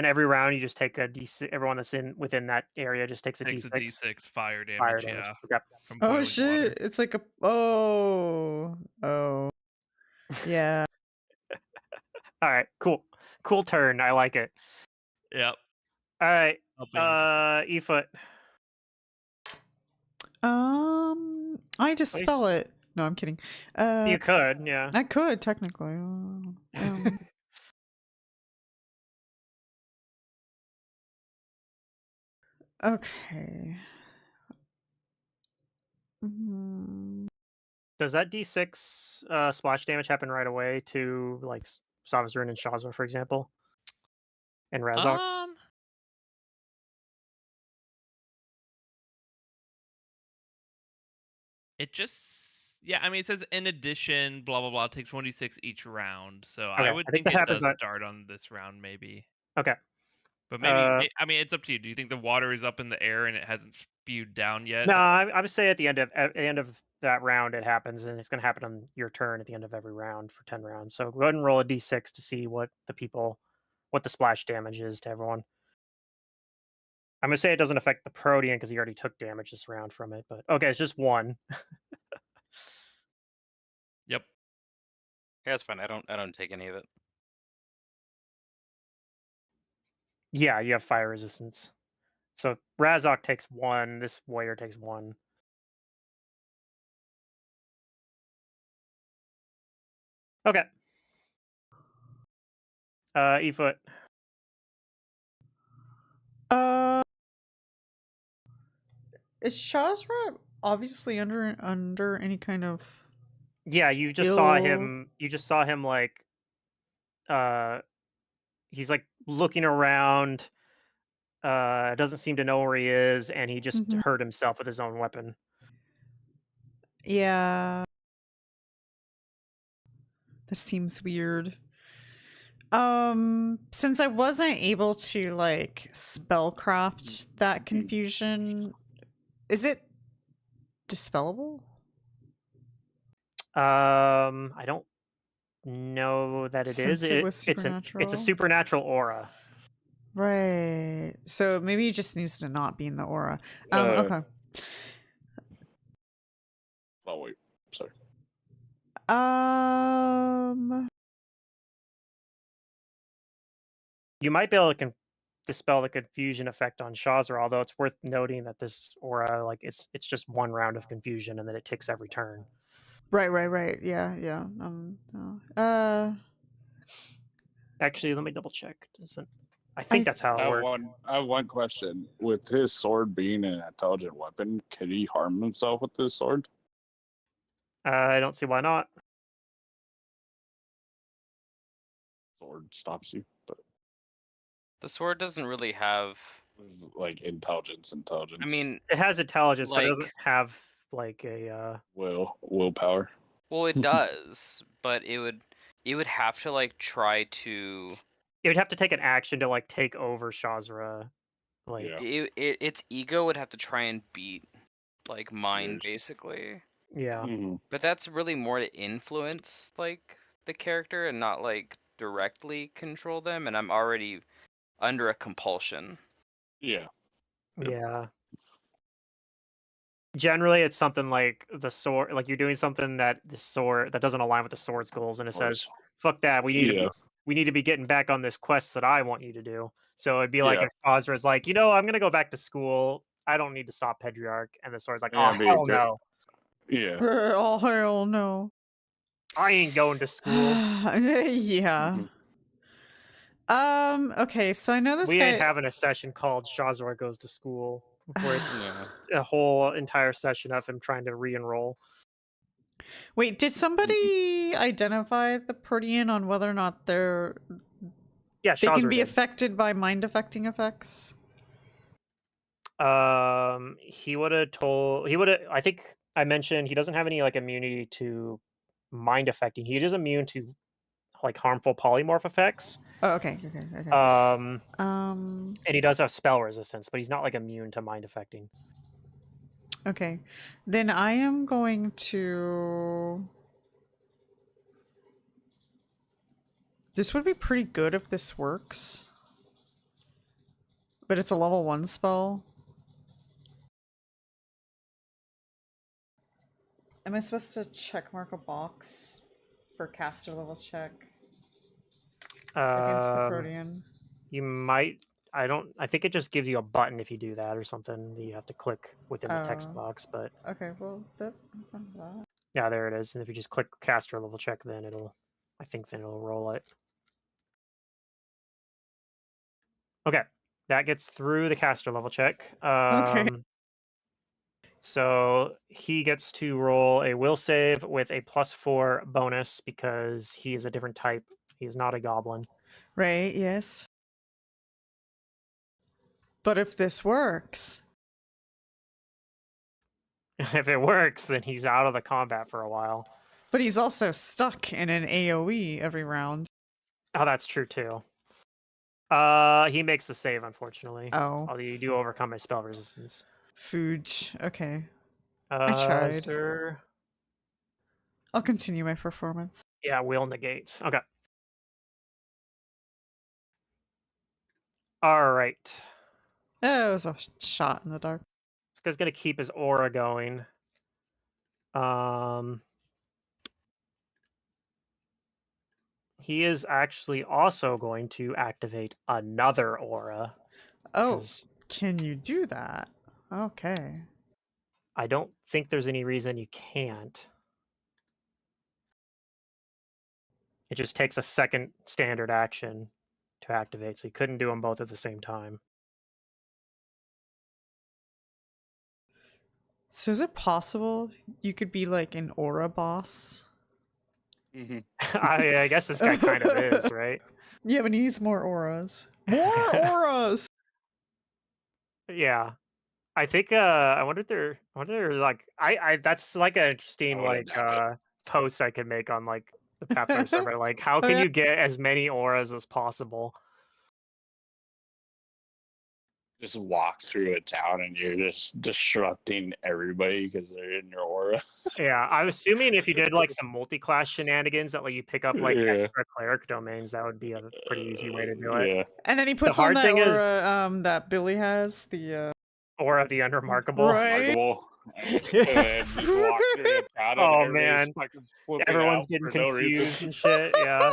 every round you just take a D6? Everyone that's within that area just takes a Takes D6. a D6 fire damage. Fire damage. Yeah. Okay. From Oh boiling shit! water. It's like a yeah. All right, cool turn. I like it. Yep. All right, Helping. E-foot. I just spell it. No, I'm kidding. You could, yeah. I could technically. Okay. Does that D6 splash damage happen right away to like Savazrin and Shazwa, for example, and Razok? It just I mean it says in addition blah blah blah takes 1d6 each round. So Okay, I would I think think that it does happens start on this round maybe. Okay. But maybe I mean it's up to you. Do you think the water is up in the air and it hasn't spewed down yet? No, I would say at the end of that round it happens, and it's going to happen on your turn at the end of every round for 10 rounds. So go ahead and roll a D6 to see what the splash damage is to everyone. I'm going to say it doesn't affect the Protean because he already took damage this round from it, but okay, it's just 1. Yep. Yeah, that's fine. I don't take any of it. Yeah, you have fire resistance. So Razok takes 1, this warrior takes 1. Okay. E-foot. Is Shazra obviously under any kind of Yeah, you just saw him. You just saw him like, he's like looking around. Doesn't seem to know where he is, and he just hurt himself with his own weapon. Yeah. This seems weird. Since I wasn't able to like spellcraft that confusion, is it dispellable? I don't know that it is. Since it was supernatural? It's a supernatural aura. Right. So maybe it just needs to not be in the aura. Okay. Oh wait, sorry. You might be able to dispel the confusion effect on Shazra, although it's worth noting that this aura, like it's just one round of confusion and then it ticks every turn. Right. Yeah. No. Actually, let me double check. I think that's how it works. I have one question. With his sword being an intelligent weapon, could he harm himself with his sword? I don't see why not. Sword stops you, but The sword doesn't really have. like intelligence. I mean, It has intelligence, but it doesn't like, have like a. willpower. well, it does, but it would have to like try to. It would have to take an action to like take over Shazra. Like Yeah. Its ego would have to try and beat like mine, Yours. basically. yeah. Mm-hmm. But that's really more to influence like the character and not like directly control them. And I'm already under a compulsion. Yeah. Yeah. Generally, it's something like the sword, like you're doing something that doesn't align with the sword's goals, and it says, "Fuck that! We need to be getting back on this quest that I want you to do." So it'd be like Yeah. if Azra's like, I'm gonna go back to school. I don't need to stop Pedriarch, and the sword's like, Yeah, "Oh but hell no! Yeah. Oh hell no. I ain't going to school." Yeah. Mhm. Okay, so I know this We guy. ain't having a session called Shazra Goes to School, where it's Yeah. a whole entire session of him trying to re-enroll. Wait, did somebody identify the Protean on whether or not they Yeah, can Shazra be did. affected by mind affecting effects? He would have I think I mentioned he doesn't have any like immunity to mind affecting. He is immune to like harmful polymorph effects. Oh, okay. And he does have spell resistance, but he's not like immune to mind affecting. Okay. Then I am going to... This would be pretty good if this works. But it's a level 1 spell. Am I supposed to check mark a box for caster level check against the Protean? You might. I think it just gives you a button if you do that or something that you have to click within the text Oh. box. But Okay, well, that. yeah, there it is. And if you just click caster level check, then I think it'll roll it. Okay, that gets through the caster level check. Okay. So he gets to roll a will save with a +4 bonus because he is a different type. He's not a goblin. Right, yes. But if this works... If it works, then he's out of the combat for a while. But he's also stuck in an AoE every round. Oh, that's true too. He makes the save, unfortunately. Oh. Although you do overcome his spell resistance. Fooge. Okay. I tried. Sir... I'll continue my performance. Yeah, will negates. Okay. All right. Oh, it was a shot in the dark. This guy's gonna keep his aura going. He is actually also going to activate another aura. Oh, can you do that? Okay. I don't think there's any reason you can't. It just takes a second standard action to activate, so you couldn't do them both at the same time. So is it possible you could be like an aura boss? Mm-hmm. I guess this guy kind of is, right? Yeah, but he needs more auras. More auras! Yeah. I think I wonder like I that's like an interesting like post I could make on like the Pathfinder server. Like how can you get as many auras as possible? Just walk through a town and you're just disrupting everybody because they're in your aura. Yeah, I'm assuming if you did like some multi-class shenanigans that let you pick up like Yeah. extra cleric domains, that would be a pretty easy way to do it. Yeah. And then he puts on that aura that Billy has, the Aura of the Unremarkable. Right. And just walk through the town Oh and man, fucking flipping everyone's out getting for no confused reason. and shit. Yeah.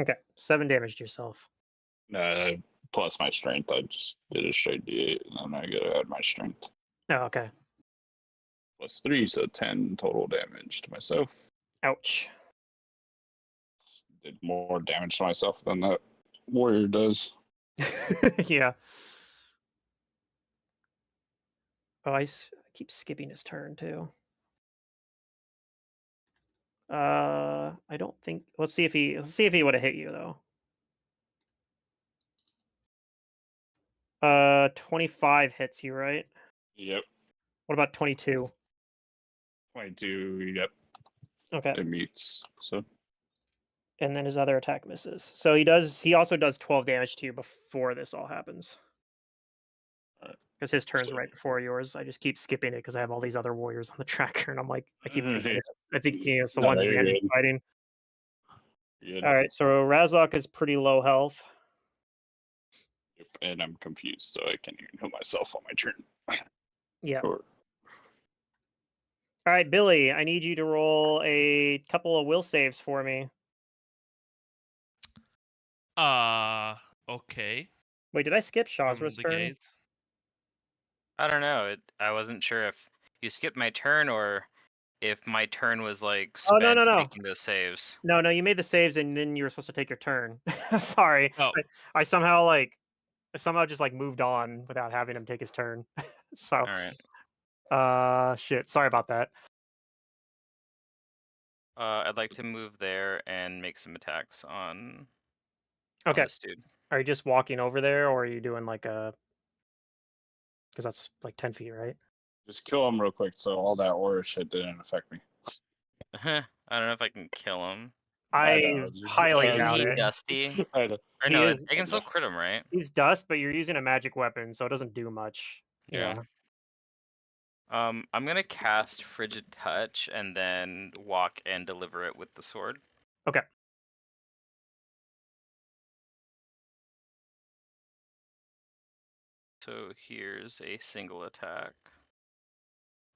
Okay, 7 damage to yourself. Plus my strength. I just did a straight D8, and then I gotta add my strength. Oh, okay. Plus 3, so 10 total damage to myself. Ouch. Did more damage to myself than that warrior does. Yeah. Oh, I keep skipping his turn too. I don't think. Let's see if he would have hit you though. 25 hits you, right? Yep. What about 22? 22. Yep. Okay. It meets. So And then his other attack misses. So he also does 12 damage to you before this all happens. Alright. Because his turn's So- right before yours. I just keep skipping it because I have all these other warriors on the tracker, and I'm like, I keep thinking Okay. it's the No, ones you're Mandy's good. fighting. Good. All right, so Razok is pretty low health. Yep, and I'm confused, so I can't even heal myself on my turn. Yeah. Or All right, Billy, I need you to roll a couple of will saves for me. Okay. Wait, did I skip From Shazra's the turn? gaze. I don't know. I wasn't sure if you skipped my turn or if my turn was like Oh, spent no. making those saves. No, you made the saves and then you were supposed to take your turn. Sorry. Oh. I somehow just like moved on without having him take his turn. So, All right. shit. Sorry about that. I'd like to move there and make some attacks on Okay. this dude. Are you just walking over there, or are you doing like a? Because that's like 10 feet, right? just kill him real quick, so all that aura shit didn't affect me. I don't know if I can kill him. I I know, highly Isn't doubt he it. dusty? I know. Or He no, is- I can still crit him, right? He's dust, but you're using a magic weapon, so it doesn't do much. Yeah. I'm gonna cast Frigid Touch and then walk and deliver it with the sword. Okay. So here's a single attack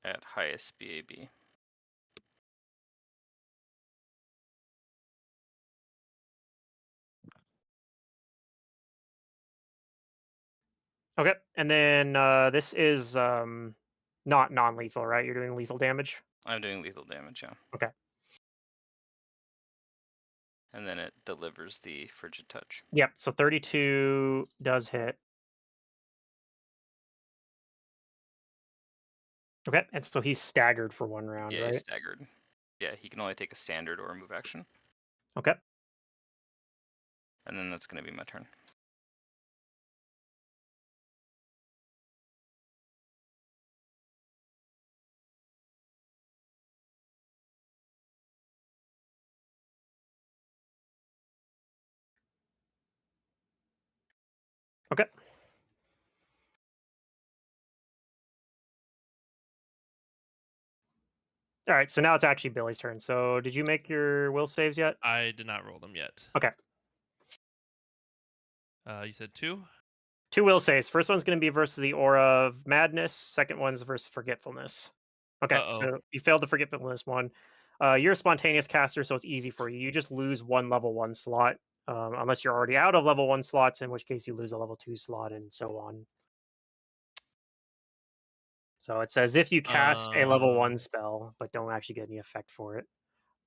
at highest BAB. Okay. And then this is not non-lethal, right? You're doing lethal damage. I'm doing lethal damage, yeah. Okay. And then it delivers the Frigid Touch. Yep. So 32 does hit. Okay. And so he's staggered for 1 round, Yeah, right? he's staggered. Yeah, he can only take a standard or a move action. Okay. And then that's gonna be my turn. Okay. All right. So now it's actually Billy's turn. So did you make your will saves yet? I did not roll them yet. Okay. You said 2? 2 will saves. First one's going to be versus the Aura of Madness. Second one's versus Forgetfulness. Okay, so you failed the Forgetfulness one. You're a spontaneous caster, so it's easy for you. You just lose 1 level 1 slot, unless you're already out of level 1 slots, in which case you lose a level 2 slot, and so on. So it's as if you cast a level 1 spell, but don't actually get any effect for it.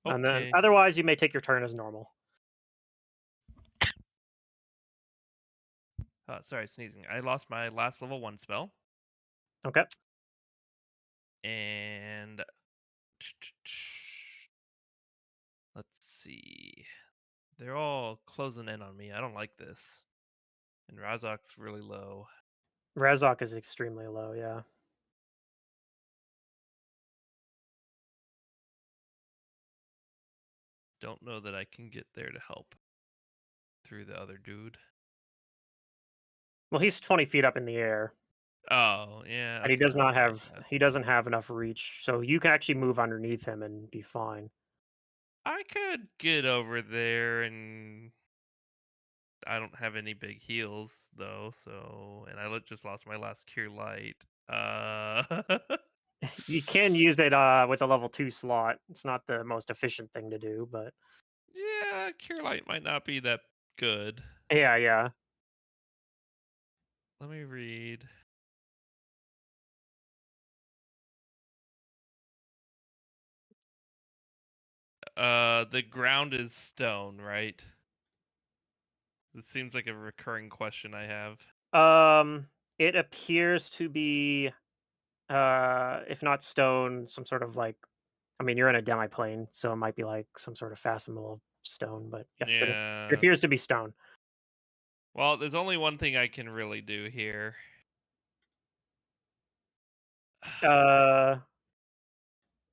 And then Okay. otherwise, you may take your turn as normal. Sorry, sneezing. I lost my last level 1 spell. Okay. And let's see. They're all closing in on me. I don't like this. And Razok's really low. Razok is extremely low, yeah. Don't know that I can get there to help through the other dude. Well, he's 20 feet up in the air. Oh, yeah. And he okay, does not I have get that. he doesn't have enough reach. So you can actually move underneath him and be fine. I could get over there, and I don't have any big heals though, so and I just lost my last cure light. You can use it with a level 2 slot. It's not the most efficient thing to do, but Yeah, Cure Light might not be that good. Yeah. Let me read. The ground is stone, right? It seems like a recurring question I have. It appears to be, if not stone, some sort of like. I mean, you're in a demi-plane, so it might be like some sort of facsimile stone. But yes, it Yeah. appears to be stone. Well, there's only one thing I can really do here.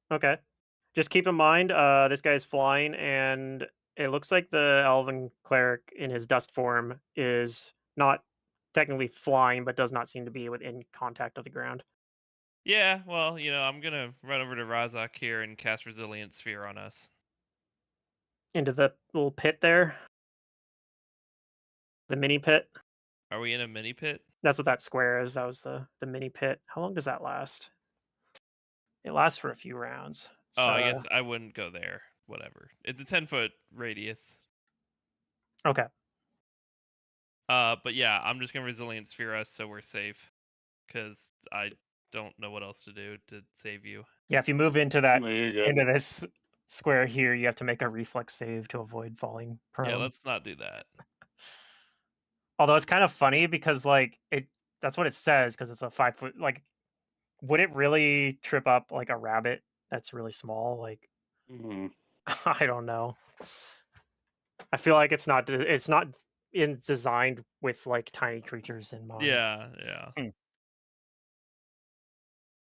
Okay. Just keep in mind, this guy's flying, and it looks like the elven cleric in his dust form is not technically flying, but does not seem to be within contact of the ground. Yeah, well, I'm gonna run over to Razak here and cast Resilient Sphere on us. Into the little pit there. The mini pit. Are we in a mini pit? That's what that square is. That was the mini pit. How long does that last? It lasts for a few rounds. Oh, So, I guess I wouldn't go there. Whatever. It's a 10-foot radius. okay. But yeah, I'm just gonna Resilient Sphere us so we're safe. Because I don't know what else to do to save you. Yeah, if you move into that There you go. into this square here, you have to make a reflex save to avoid falling prone. Yeah, let's not do that. Although it's kind of funny because like that's what it says because it's a 5 foot. Like, would it really trip up like a rabbit that's really small? Like, Mhm. I don't know. I feel like it's not designed with like tiny creatures in mind. Yeah.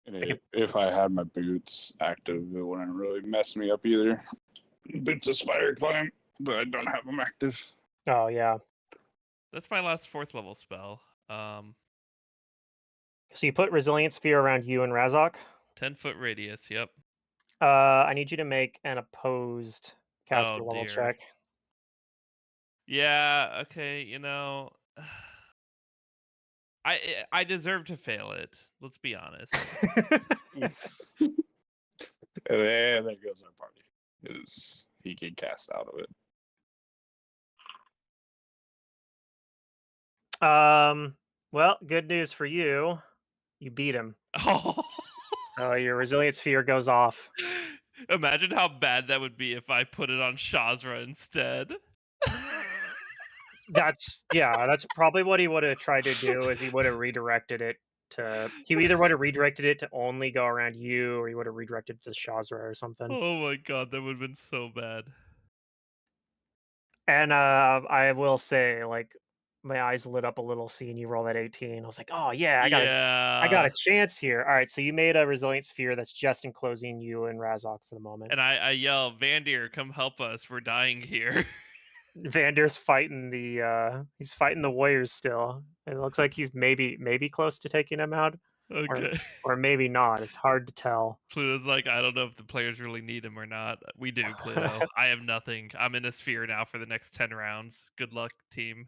And if I had my boots active, it wouldn't really mess me up either. Boots of Spire Climb, but I don't have them active. Oh yeah. That's my last 4th level spell. So you put Resilient Sphere around you and Razok. 10-foot radius, yep. I need you to make an opposed caster Oh, level dear. check. Yeah, okay, I deserve to fail it. Let's be honest. And there goes our party. Because he can cast out of it. Well, good news for you. You beat him. Oh. So your Resilient Sphere goes off. Imagine how bad that would be if I put it on Shazra instead. That's probably what he would have tried to do. Is he would have redirected it to. He either would have redirected it to only go around you, or he would have redirected it to Shazra or something. Oh my god, that would have been so bad. And I will say, like, my eyes lit up a little seeing you roll that 18. I was like, oh yeah, I got a chance here. All right, so you made a Resilient Sphere that's just enclosing you and Razok for the moment. And I yell, Vandir, come help us. We're dying here. Vandir's fighting he's fighting the warriors still. It looks like he's maybe close to taking him out. Okay. Or maybe not. It's hard to tell. Pluto's like, I don't know if the players really need him or not. We do, Pluto. I have nothing. I'm in a sphere now for the next 10 rounds. Good luck, team.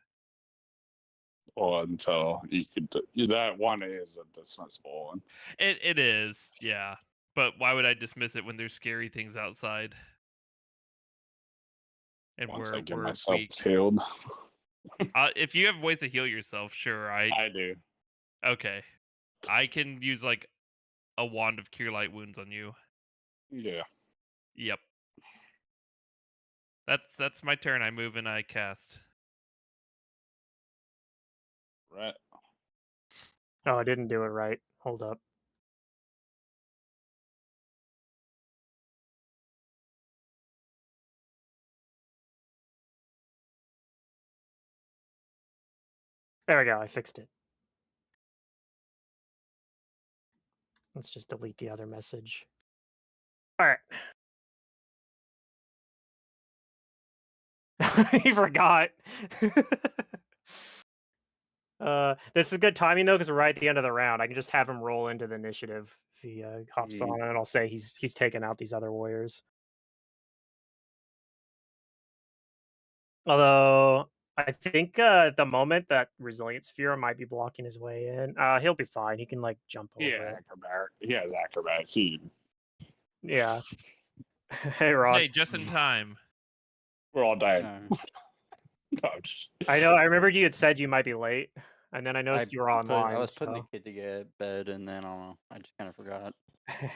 Well, until you could. That one is a dismissible one. It is, yeah. But why would I dismiss it when there's scary things outside? And Once I get we're myself weak. healed. If you have ways to heal yourself, sure. I do. Okay. I can use like a wand of cure light wounds on you. Yeah. Yep. That's my turn. I move and I cast. Right. Oh, I didn't do it right. Hold up. There we go. I fixed it. Let's just delete the other message. All right. He forgot. This is good timing though, because we're right at the end of the round. I can just have him roll into the initiative if he hops on, and I'll say he's taken out these other warriors. Although I think at the moment that Resilient Sphere might be blocking his way in. He'll be fine. He can like jump over Yeah, it. acrobatic. He has acrobatics. Yeah. Hey Rod. Hey, just in time. We're all dying. Alright. No, I'm just- I know. I remembered you had said you might be late, and then I noticed you were online. I was putting so... the kid to get bed, and then I don't know. I just kind of forgot.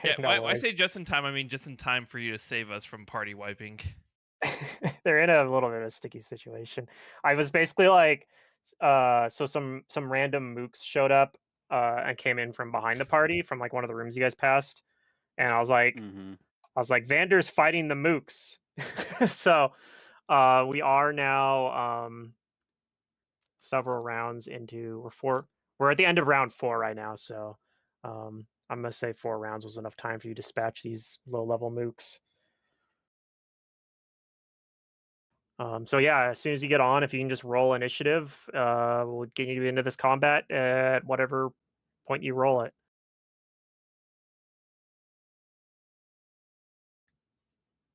Yeah, No when I worries. say just in time, I mean just in time for you to save us from party wiping. They're in a little bit of a sticky situation. I was basically like, so some random mooks showed up and came in from behind the party from like one of the rooms you guys passed, and I was like, Vander's fighting the mooks. So we are now several rounds into we're at the end of round 4 right now, so I'm gonna say 4 rounds was enough time for you to dispatch these low level mooks. So yeah, as soon as you get on, if you can just roll initiative, we'll get you into this combat at whatever point you roll it.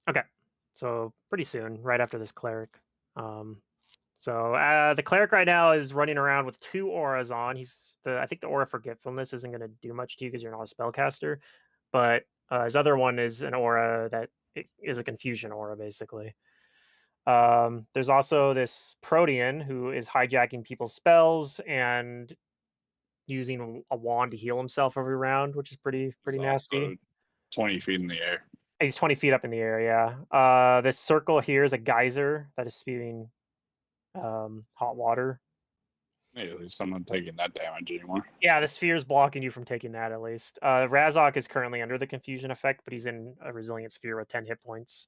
Okay, so pretty soon, right after this cleric. So the cleric right now is running around with 2 auras on. I think the aura forgetfulness isn't going to do much to you because you're not a spellcaster, but his other one is an aura that is a confusion aura, basically. There's also this Protean who is hijacking people's spells and using a wand to heal himself every round, which is pretty He's nasty. also 20 feet in the air. He's 20 feet up in the air, yeah. This circle here is a geyser that is spewing hot water. Maybe there's someone taking that damage anymore. Yeah, the sphere is blocking you from taking that at least. Razok is currently under the confusion effect, but he's in a resilient sphere with 10 hit points.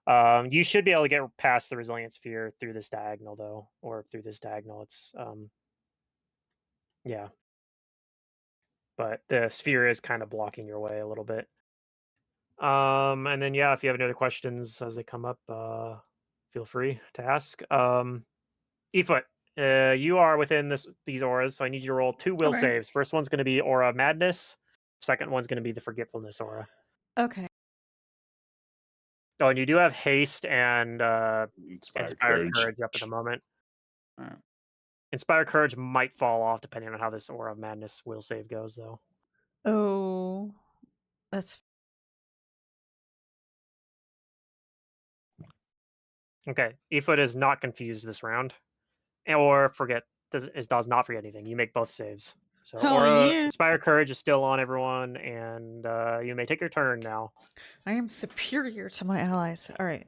You should be able to get past the resilient sphere through this diagonal, though, or through this diagonal. It's yeah, but the sphere is kind of blocking your way a little bit. And then yeah, if you have any other questions as they come up, feel free to ask. Efoot, you are within these auras, so I need you to roll 2 will Okay. saves. First one's going to be Aura of Madness. Second one's going to be the Forgetfulness aura. Okay. Oh, and you do have haste and Inspire Courage courage. up at the moment. Alright. Inspire Courage might fall off depending on how this Aura of Madness will save goes, though. Oh, that's Okay, Efoot is not confused this round, or does not forget anything. You make both saves. So Hell Aura yeah. Inspire Courage is still on everyone, and you may take your turn now. I am superior to my allies. All right.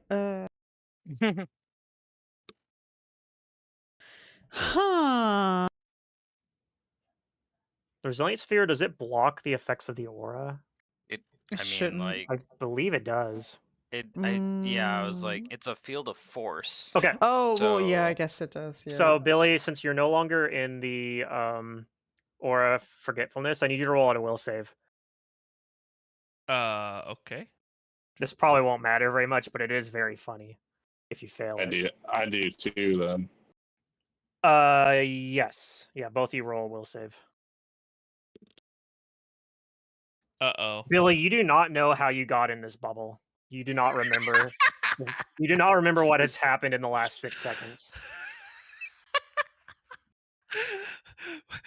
Huh. The Resilient Sphere, does it block the effects of the aura? It I mean, shouldn't. like I believe it does. I was like, Mm. it's a field of force. Okay, Oh, well, yeah, I So- guess it does. Yeah. so Billy, since you're no longer in the Aura Forgetfulness, I need you to roll out a will save. Okay. This probably won't matter very much, but it is very funny if you fail I it. do too then. Yes. Yeah, both of you roll a will save. Uh-oh. Billy, you do not know how you got in this bubble. You do not remember. You do not remember what has happened in the last 6 seconds.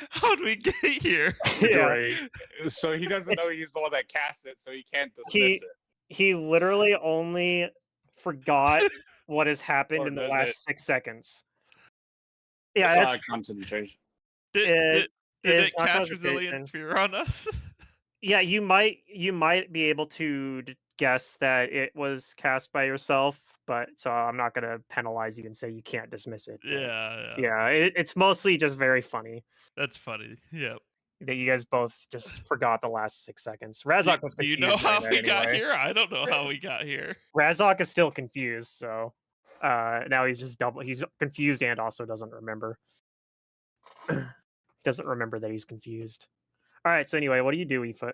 How'd we get here? Yeah. Great. So he doesn't know he's the one that cast it, so he can't dismiss He it. he literally only forgot what has happened Or in the does last it? 6 seconds. Yeah, It's that's not a concentration. Did it's it not cast concentration. Resilient Sphere on us? Yeah, you might be able to guess that it was cast by yourself, but so I'm not gonna penalize you and say you can't dismiss it. But Yeah. it's mostly just very funny That's funny. Yep. that you guys both just forgot the last 6 seconds. Razok was Do you confused. know how during we that got anyway. here? I don't know how we got here. Razok is still confused, so now he's just he's confused and also doesn't remember. Doesn't remember that he's confused. All right, so anyway, what do you do, Efoot?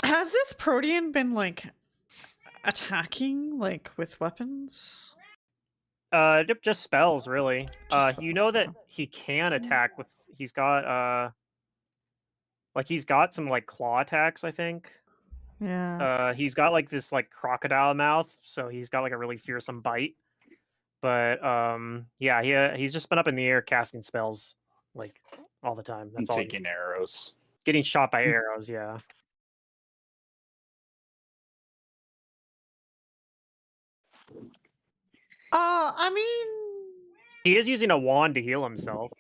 Has this Protean been like attacking like with weapons? Just spells, really. Just You know spells, that he can attack with. He's got he's got some like claw attacks, I think. Yeah. He's got like this like crocodile mouth, so he's got like a really fearsome bite. But yeah, he's just been up in the air casting spells like all the time. That's all. Taking arrows. Getting shot by arrows, yeah. I mean, He is using a wand to heal himself.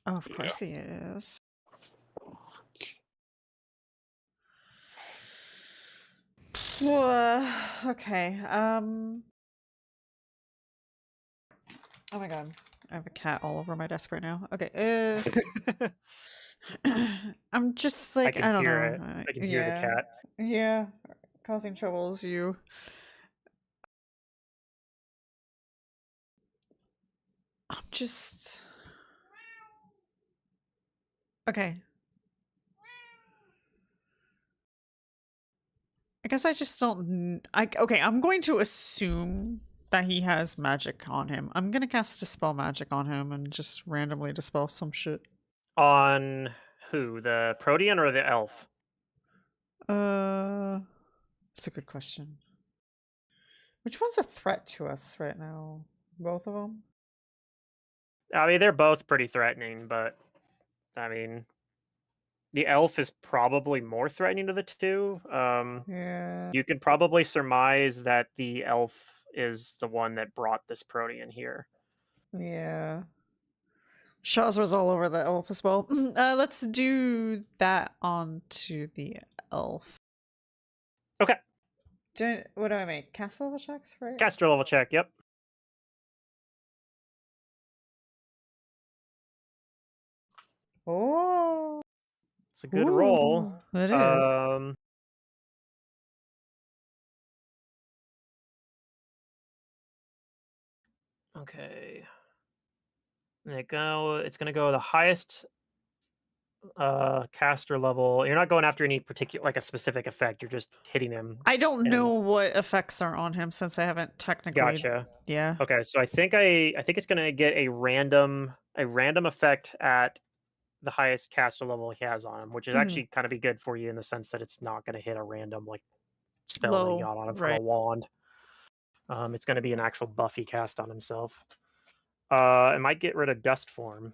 oh, of Yeah. course he is. Okay. Oh my god, I have a cat all over my desk right now. Okay. I'm just I like can I don't hear know. it. I can hear the cat. Yeah, causing troubles. I'm just okay. I guess I just don't. Okay. I'm going to assume that he has magic on him. I'm gonna cast dispel magic on him and just randomly dispel some shit. On who? The Protean or the elf? That's a good question. Which one's a threat to us right now? Both of them? I mean, they're both pretty threatening, but I mean, the elf is probably more threatening to the two. Yeah. You could probably surmise that the elf is the one that brought this Protean here. Yeah. Shaz was all over the elf as well. Let's do that onto the elf. Okay, What do I make? Cast level checks, right? caster level check. Yep. Oh, It's a good roll. Ooh, it is. Okay. It's gonna go the highest caster level. You're not going after any particular like a specific effect, you're just hitting him. I don't and- know what effects are on him since I haven't technically. Gotcha. Yeah. Okay, so I think it's gonna get a random effect at the highest caster level he has on him, which is Mhm. actually kind of be good for you in the sense that it's not gonna hit a random like spell that he Low, got on him from right. a wand. It's gonna be an actual buff he cast on himself. It might get rid of dust form.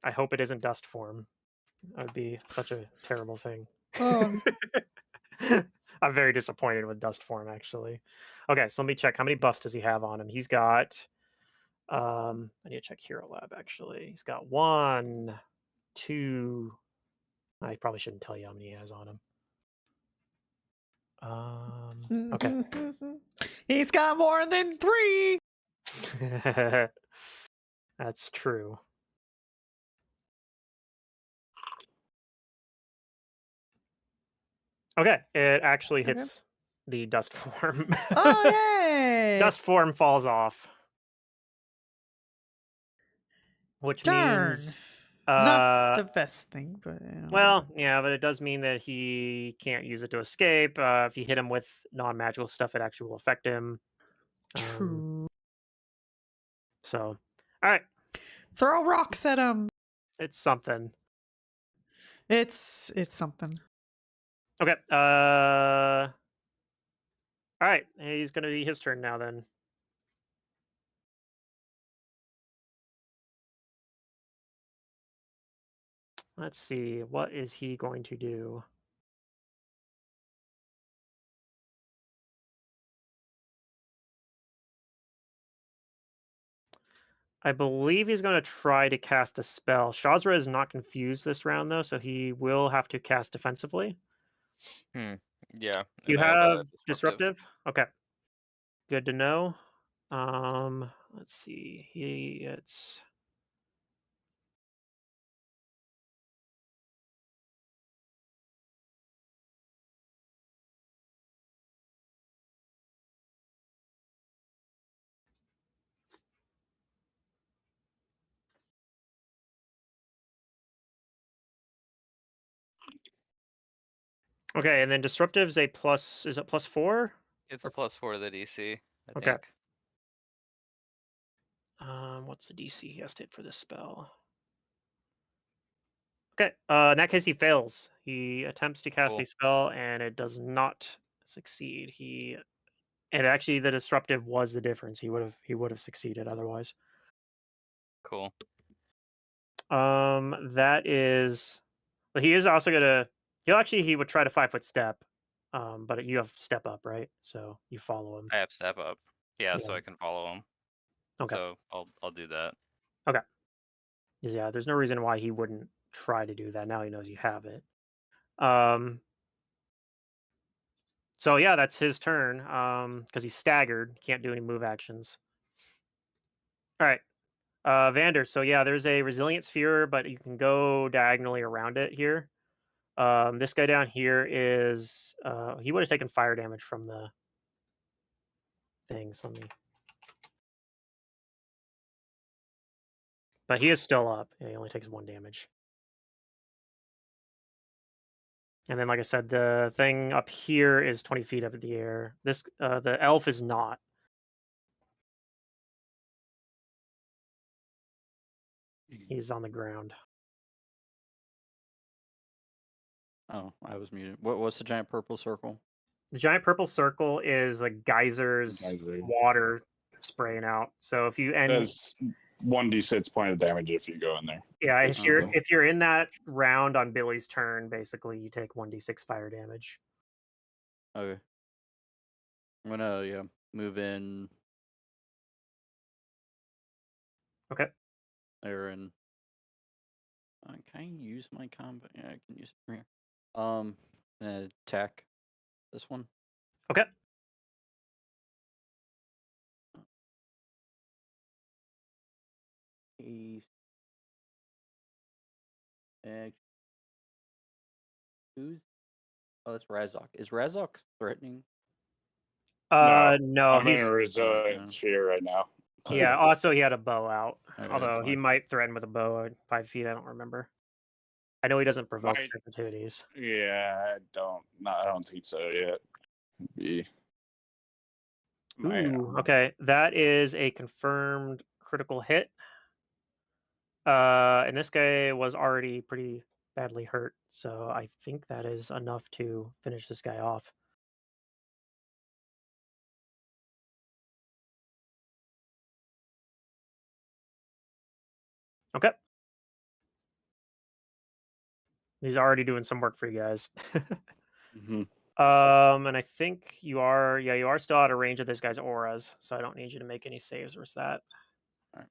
I hope it isn't dust form. That would be such a terrible thing. Oh, I'm very disappointed with dust form actually. Okay, so let me check how many buffs does he have on him. He's got I need to check Hero Lab actually. He's got 1, 2. I probably shouldn't tell you how many he has on him. Okay. He's got more than 3. That's true. Okay, it actually Okay. hits the dust form. Oh, yay! Dust form falls off. Which Darn. means Not the best thing, but well, yeah, but it does mean that he can't use it to escape. If you hit him with non-magical stuff, it actually will affect him. True. So, all right, Throw rocks at him. it's something. It's something. Okay. All right, he's gonna be his turn now. Then let's see, what is he going to do? I believe he's going to try to cast a spell. Shazra is not confused this round, though, so he will have to cast defensively. Yeah. You and I have disruptive? Okay. Good to know. Let's see. It's okay, and then disruptive is a plus. Is it +4? It's a +4 to the DC, I Okay. think. What's the DC he has to hit for this spell? Okay. In that case, he fails. He attempts to cast Cool. a spell, and it does not succeed. And actually, the disruptive was the difference. He would have succeeded otherwise. Cool. That is. But he is also gonna. He would try to 5-foot step. But you have step up, right? So you follow him. I have step up. Yeah, so Yeah. I can follow him. Okay. So I'll do that. Yeah, there's no reason why he wouldn't try to do that. Now he knows you have it. So yeah, that's his turn. Because he's staggered, can't do any move actions. All right. Vander. So yeah, there's a resilient sphere, but you can go diagonally around it here. This guy down here is he would have taken fire damage from the thing. So let me. But he is still up. Yeah, he only takes 1 damage. And then, like I said, the thing up here is 20 feet up in the air. This the elf is not. He's on the ground. Oh, I was muted. What's the giant purple circle? The giant purple circle is like geysers, Geyser. water spraying out. So if you end, Does 1d6 point of damage if you go in there. yeah, Okay. if you're in that round on Billy's turn, basically you take 1d6 fire damage. Okay. I'm gonna move in. Okay. There and can I use my combat? Yeah, I can use it from here. Attack this one. Okay. Who's? Oh, that's Razok. Is Razok threatening? No, I'm in he's a resilient no. sphere right now. yeah. Also, he had a bow out, Okay, that's although he fine. might threaten with a bow at 5 feet. I don't remember. I know he doesn't provoke Might- opportunities. Yeah, I don't think so yet. Be Ooh, okay. That is a confirmed critical hit. And this guy was already pretty badly hurt, so I think that is enough to finish this guy off. Okay. He's already doing some work for you guys. Mhm. And I think you are still out of range of this guy's auras, so I don't need you to make any saves versus that. Alright.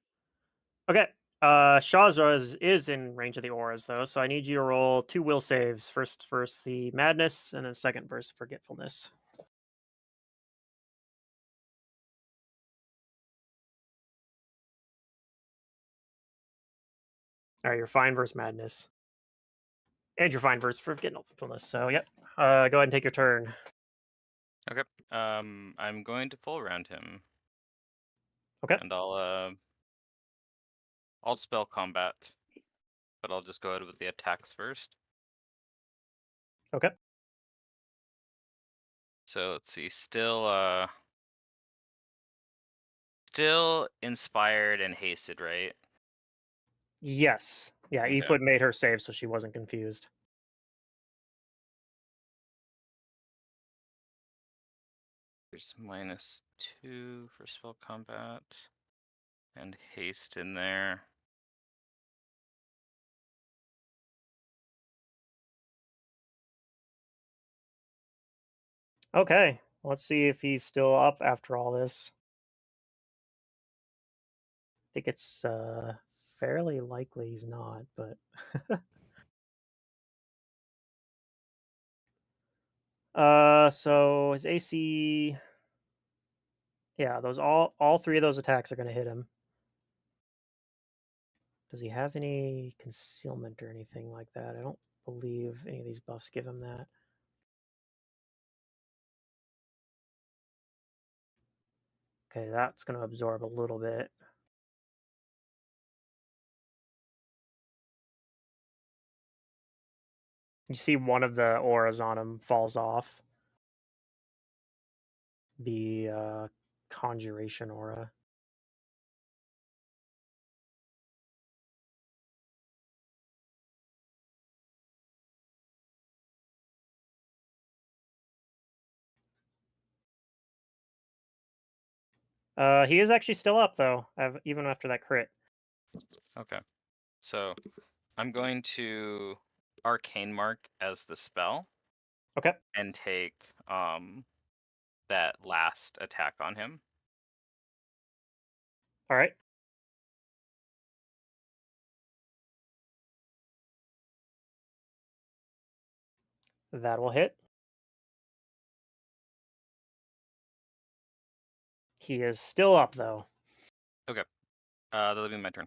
Okay. Shazra is in range of the auras though, so I need you to roll 2 will saves. First versus the madness, and then second versus forgetfulness. All right, you're fine versus madness, and you're fine versus forgetfulness. So yep. Go ahead and take your turn. Okay. I'm going to full round him. Okay. And I'll spell combat, but I'll just go ahead with the attacks first. Okay. So let's see. Still inspired and hasted, right? Yes. Yeah. Okay. Efoot made her save, so she wasn't confused. There's -2 for spell combat and haste in there. Okay. Let's see if he's still up after all this. I think it's fairly likely he's not, but so his AC, yeah, those all 3 of those attacks are going to hit him. Does he have any concealment or anything like that? I don't believe any of these buffs give him that. Okay, that's going to absorb a little bit. You see one of the auras on him falls off. The conjuration aura. He is actually still up though, even after that crit. Okay. So I'm going to arcane mark as the spell. Okay. And take that last attack on him. All right. That will hit. He is still up, though. That'll be my turn.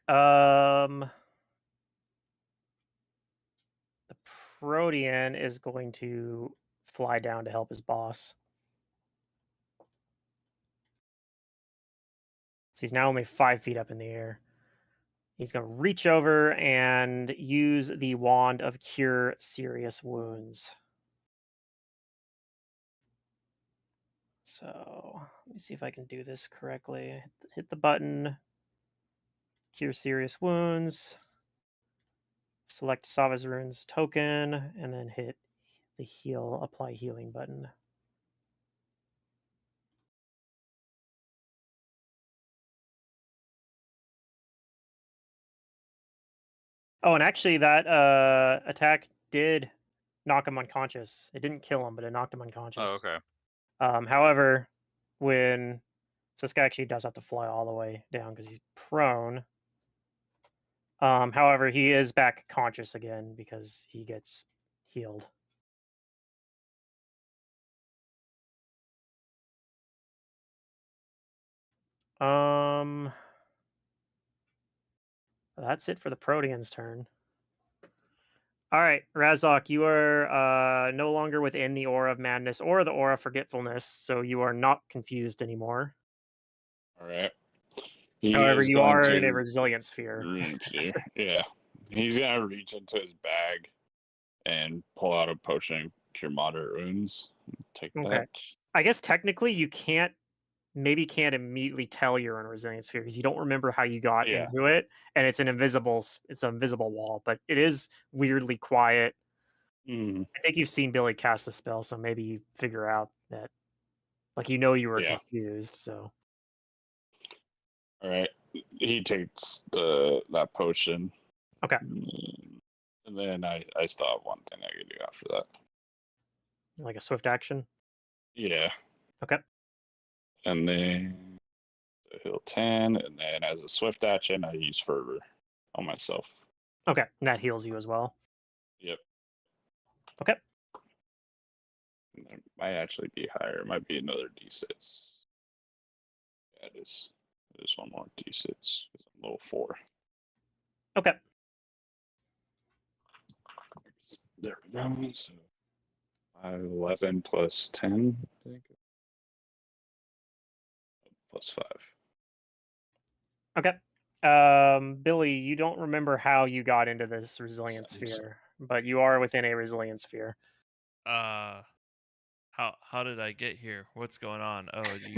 The Protean is going to fly down to help his boss. So he's now only 5 feet up in the air. He's going to reach over and use the wand of Cure Serious Wounds. So let me see if I can do this correctly. Hit the button, Cure Serious Wounds, select Sava's Runes token, and then hit the heal, apply healing button. Oh, and actually that attack did knock him unconscious. It didn't kill him, but it knocked him unconscious. Oh, okay. However, when so this guy actually does have to fly all the way down because he's prone. However, he is back conscious again because he gets healed. That's it for the Protean's turn. All right, Razok, you are no longer within the Aura of Madness or the Aura of Forgetfulness, so you are not confused anymore. All right. He However, is you going are in a to Resilience Sphere. Yeah. He's gonna reach into his bag and pull out a potion of cure moderate wounds. Take Okay. that. I guess technically you can't immediately tell you're in a Resilience Sphere because you don't remember how you got Yeah. into it, and it's an invisible wall, but it is weirdly quiet. Mm, I think you've seen Billy cast a spell, so maybe you figure out that, like, you were Yeah. confused. So all right. He takes that potion. Okay. And then I still have one thing I can do after that. like a swift action. Yeah. Okay. And then heal 10, and then as a swift action, I use fervor on myself. Okay, and that heals you as well. Yep. Okay. And it might actually be higher. It might be another d6. Yeah, it is. There's one more d6. I'm level 4. Okay. There we go. So 11 plus 10, I think. Plus 5. Okay. Billy, you don't remember how you got into this Resilience Sphere, but you are within a Resilience Sphere. How did I get here? What's going on? Oh, do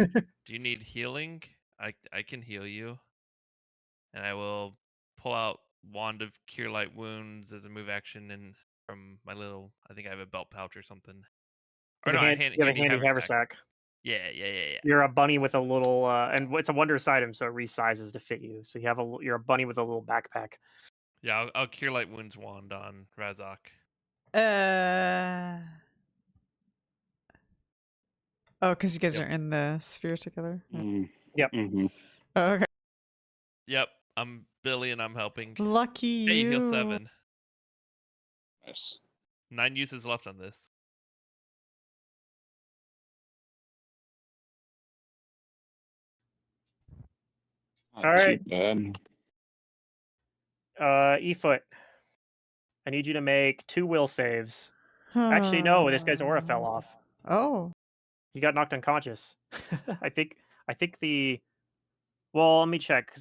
you need healing? I can heal you. And I will pull out Wand of Cure Light Wounds as a move action and from my little, I think I have a belt pouch or something. Or You no, have a handy haversack. Yeah. You're a bunny with a little, and it's a wondrous item, so it resizes to fit you. So you're a bunny with a little backpack. Yeah, I'll Cure Light Wounds wand on Razok. Oh, because you guys Yep. are in the sphere together. Yep. Mm-hmm. Oh, okay. Yep, I'm Billy and I'm helping. Lucky Hey, you. heal 7. Nice. 9 uses left on this. Not All right. too bad. E-Foot, I need you to make 2 will saves. Actually, no, this guy's aura fell off. Oh. He got knocked unconscious. I think the. Well, let me check.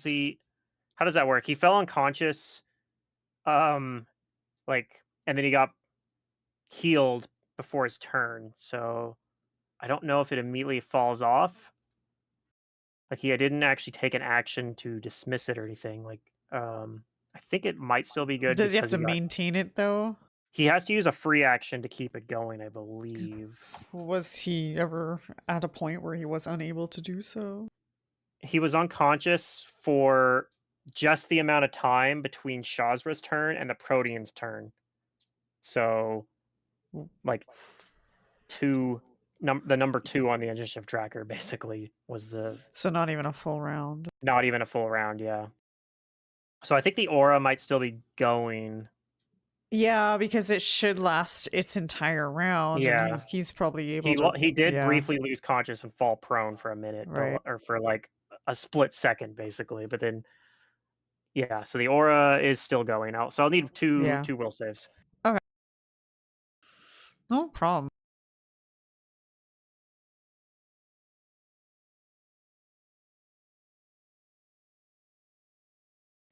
How does that work? He fell unconscious, and then he got healed before his turn. So I don't know if it immediately falls off. Like, he didn't actually take an action to dismiss it or anything. I think it might still be good. Does he have because to maintain it though? He has to use a free action to keep it going, I believe. Was he ever at a point where he was unable to do so? He was unconscious for just the amount of time between Shazra's turn and the Protean's turn. So like the number 2 on the initiative tracker basically was the So not even a full round. not even a full round, yeah. So I think the aura might still be going. Yeah, because it should last its entire round. Yeah. And he's probably able to. He did yeah. briefly lose conscious and fall prone for a minute, Right. or for like a split second, basically. But then, yeah. So the aura is still going out. So I'll need two will saves. No problem.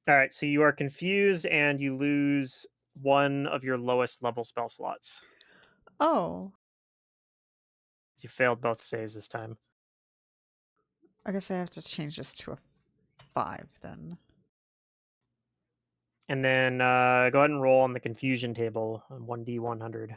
All right. So you are confused and you lose one of your lowest level spell slots. Oh, You failed both saves this time. I guess I have to change this to a 5 then. And then go ahead and roll on the confusion table on 1d100.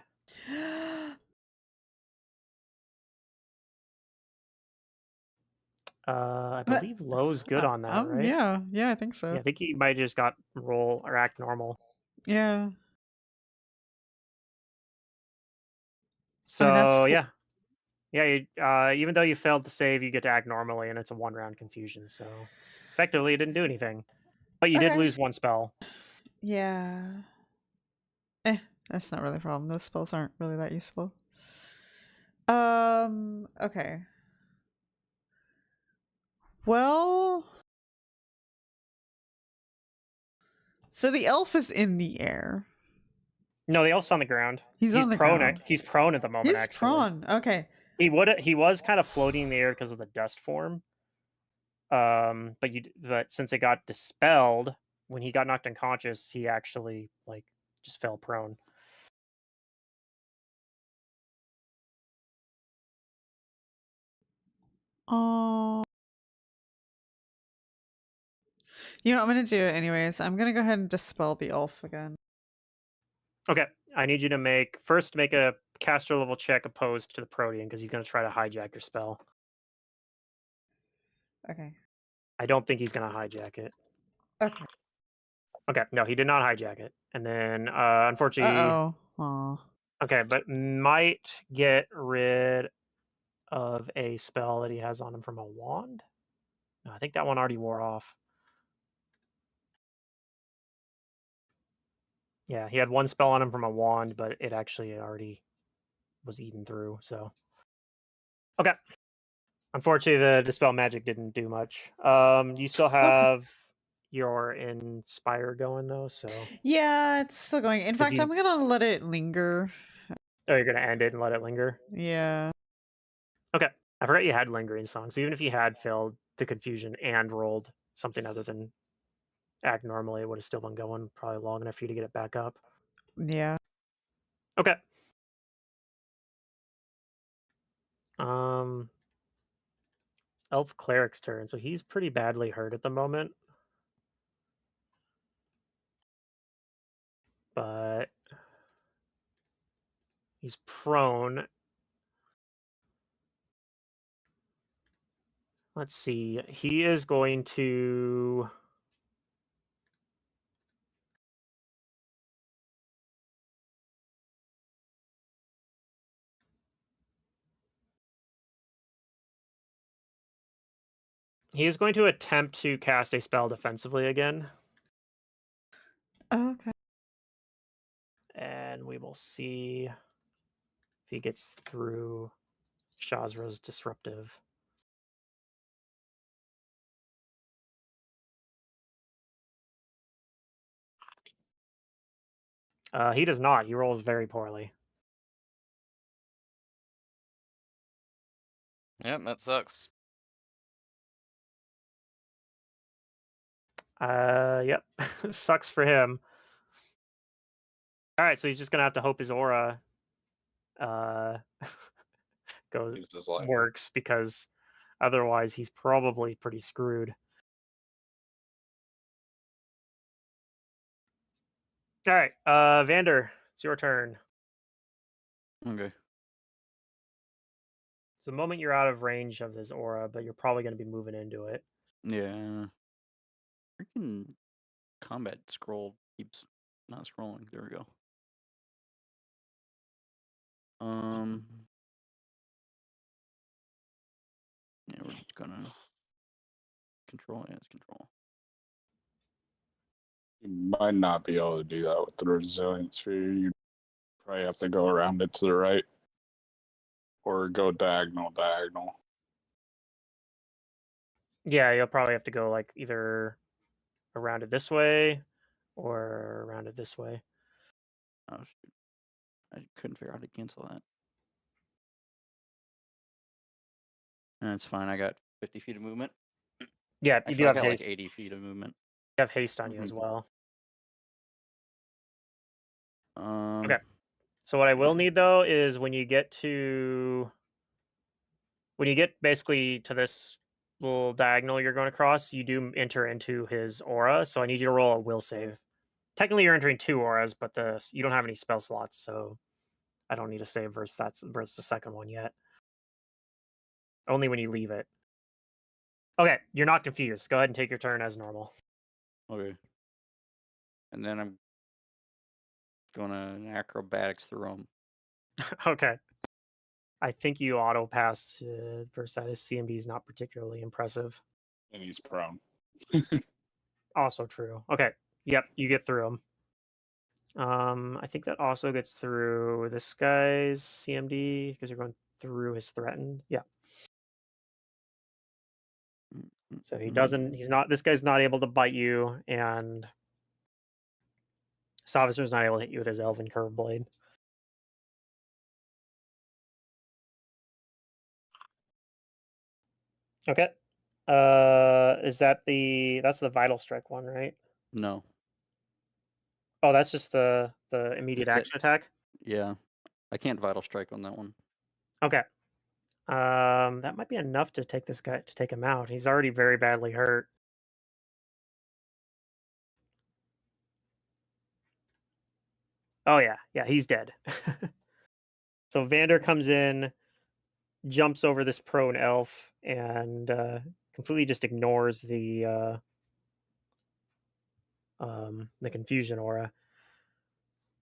I But- believe Lowe's good on that, right? Yeah, I think so. Yeah, I think he might have just got roll or act normal. Yeah. So that's cool. yeah, you, even though you failed to save, you get to act normally, and it's a 1-round confusion. So effectively, it didn't do anything, but you did Okay. lose 1 spell. Yeah. That's not really a problem. Those spells aren't really that useful. Okay. Well, so the elf is in the air. No, the elf's on the ground. He's on the prone. ground. He's prone at the moment. He's actually, prone. Okay. He was kind of floating in the air because of the dust form. But since it got dispelled when he got knocked unconscious, he actually like just fell prone. Oh. You know, I'm going to do it anyways. I'm going to go ahead and dispel the elf again. Okay, I need you to make a caster level check opposed to the Protean because he's going to try to hijack your spell. Okay. I don't think he's going to hijack it. Okay. Okay, no, he did not hijack it. And then, unfortunately, Aw. okay, but might get rid of a spell that he has on him from a wand. No, I think that one already wore off. Yeah, he had 1 spell on him from a wand, but it actually already was eaten through. So, okay. Unfortunately, the dispel magic didn't do much. You still have your inspire going though, so Yeah, it's still going. In fact, I'm going to let it linger. oh, you're gonna end it and let it linger. Yeah. Okay, I forgot you had lingering song. So even if you had failed the confusion and rolled something other than act normally, it would have still been going probably long enough for you to get it back up. Yeah. Okay. Elf cleric's turn. So he's pretty badly hurt at the moment, but he's prone. Let's see. He is going to attempt to cast a spell defensively again. Oh, okay. And we will see if he gets through Shazra's disruptive. He does not. He rolls very poorly. Yep, that sucks. Yep. Sucks for him. All right, so he's just gonna have to hope his aura works, because otherwise he's probably pretty screwed. All right, Vander, it's your turn. Okay. So the moment you're out of range of his aura, but you're probably going to be moving into it. Yeah. Freaking combat scroll keeps not scrolling. There we go. Yeah, we're just gonna control. Yeah, it's control. You might not be able to do that with the resilience sphere. You probably have to go around it to the right, or go diagonal. Yeah, you'll probably have to go like either around it this way or around it this way. Oh shoot! I couldn't figure out how to cancel that. That's fine. I got 50 feet of movement. Yeah, you do Actually, I have got like haste. 80 feet of movement. You have haste on you as well. Okay. So what I will need though is when you get basically to this little diagonal you're going across, you do enter into his aura. So I need you to roll a will save. Technically, you're entering 2 auras, but you don't have any spell slots, so I don't need a save versus the second one yet. Only when you leave it. Okay, you're not confused. Go ahead and take your turn as normal. Okay. And then I'm gonna acrobatics through him. Okay. I think you auto pass versus that. His CMD is not particularly impressive. And he's prone. Also true. Okay. Yep, you get through him. I think that also gets through this guy's CMD because you're going through his threatened. Yeah. So he doesn't. He's not. This guy's not able to bite you, and Saviser's not able to hit you with his Elven Curve Blade. Okay. Is that that's the Vital Strike one, right? No. Oh, that's just the immediate action attack. Yeah, I can't vital strike on that one. Okay. That might be enough to take him out. He's already very badly hurt. Oh yeah, he's dead. So Vander comes in, jumps over this prone elf, and completely just ignores the confusion aura.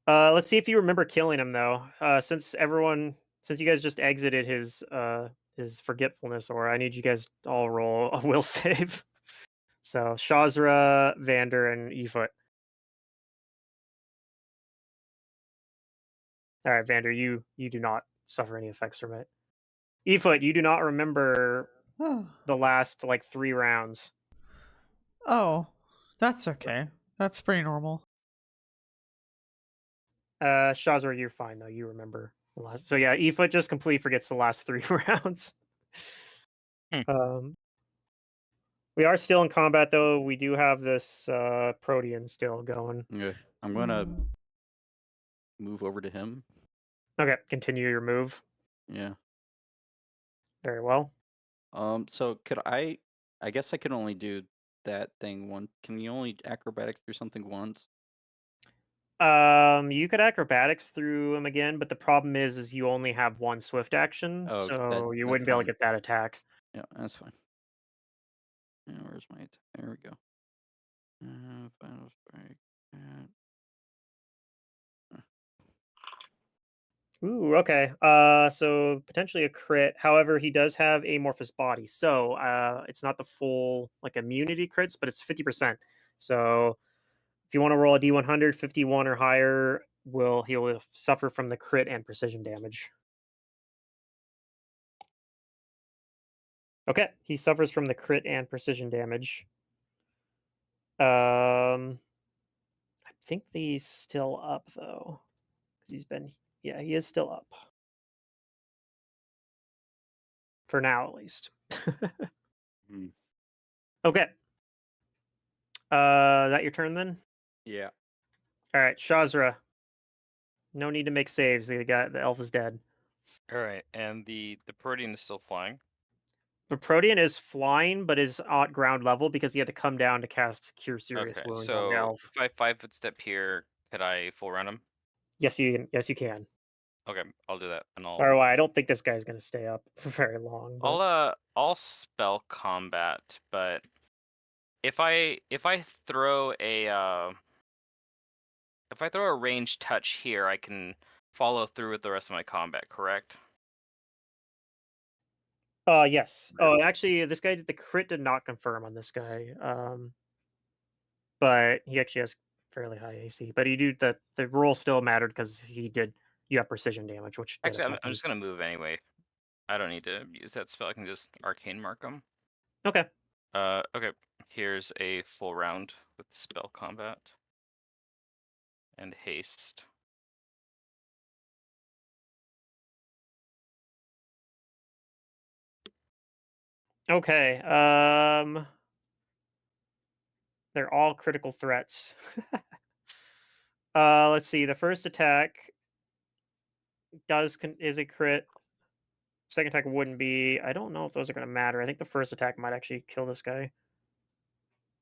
Let's see if you remember killing him though. Since you guys just exited his forgetfulness aura, I need you guys to all roll a will save. So Shazra, Vander, and Efoot. All right, Vander, you do not suffer any effects from it. Efoot, you do not remember Oh. the last like 3 rounds. Oh, that's okay. That's pretty normal. Shazra, you're fine though. You remember the last. So yeah, Efoot just completely forgets the last 3 rounds. We are still in combat though. We do have this Protean still going. Yeah, I'm gonna move over to him. Okay, continue your move. Yeah. Very well. So could I guess I can only do that thing one. Can you only acrobatics through something once? You could acrobatics through him again, but the problem is you only have 1 swift action, Oh, so you that's wouldn't be able to fine. get that attack. Yeah, that's fine. Yeah, where's my there we go. Final strike. Ooh, okay. So potentially a crit. However, he does have amorphous body, so it's not the full like immunity crits, but it's 50%. So if you want to roll a D100, 51 or higher, he will suffer from the crit and precision damage. Okay, he suffers from the crit and precision damage. I think he's still up though, because he is still up for now at least. Okay. Is that your turn then? Yeah. All right, Shazra. No need to make saves. The elf is dead. All right, and the Protean is still flying. The Protean is flying, but is at ground level because he had to come down to cast Cure Serious Okay, Wounds on the so elf. if I 5-foot step here, could I full run him? Yes, you can. Okay, I'll do that, and By the way, I don't think this guy's going to stay up for very long. But... I'll spell combat, but if I throw a ranged touch here, I can follow through with the rest of my combat, correct? Yes. Oh, actually, this guy the crit did not confirm on this guy. But he actually has fairly high AC. But the roll still mattered because you have precision damage, which did Actually, affect I'm him. just gonna move anyway. I don't need to use that spell. I can just arcane mark them. Okay. Okay. Here's a full round with spell combat and haste. Okay. They're all critical threats. Let's see. The first attack is a crit. Second attack wouldn't be. I don't know if those are going to matter. I think the first attack might actually kill this guy.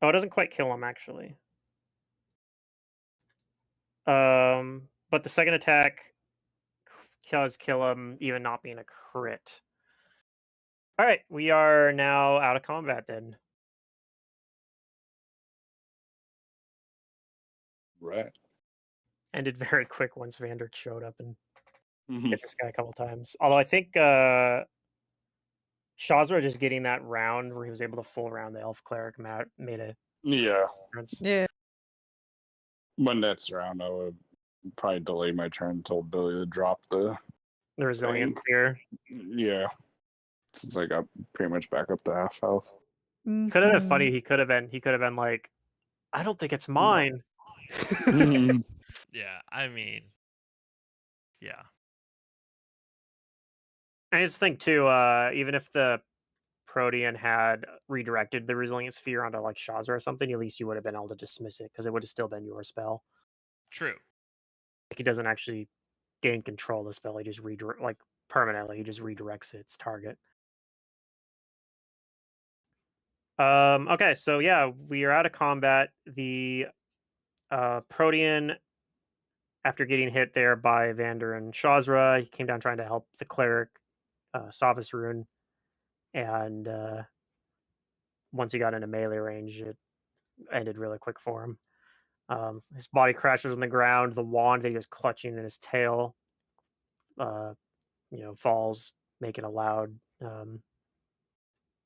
Oh, it doesn't quite kill him actually. But the second attack does kill him, even not being a crit. All right, we are now out of combat then. Right. Ended very quick once Vander showed up and Mhm. hit this guy a couple times. Although I think Shazra just getting that round where he was able to full round the elf cleric made a Yeah. difference. Yeah. When that's around, I would probably delay my turn until Billy to drop the The resilience thing. here Yeah. Since I got pretty much back up to half health. could have been Mhm. funny. He could have been like, I don't think it's mine. Mhm. Yeah, I mean, yeah. And it's the thing too, even if the Protean had redirected the resilient sphere onto like Shazra or something, at least you would have been able to dismiss it because it would have still been your spell. True. Like he doesn't actually gain control of the spell; he just permanently. He just redirects its target. Okay, so yeah, we are out of combat. The Protean, after getting hit there by Vander and Shazra, he came down trying to help the cleric, Savas Rune, and once he got into melee range, it ended really quick for him. His body crashes on the ground. The wand that he was clutching in his tail, uh, falls, making a loud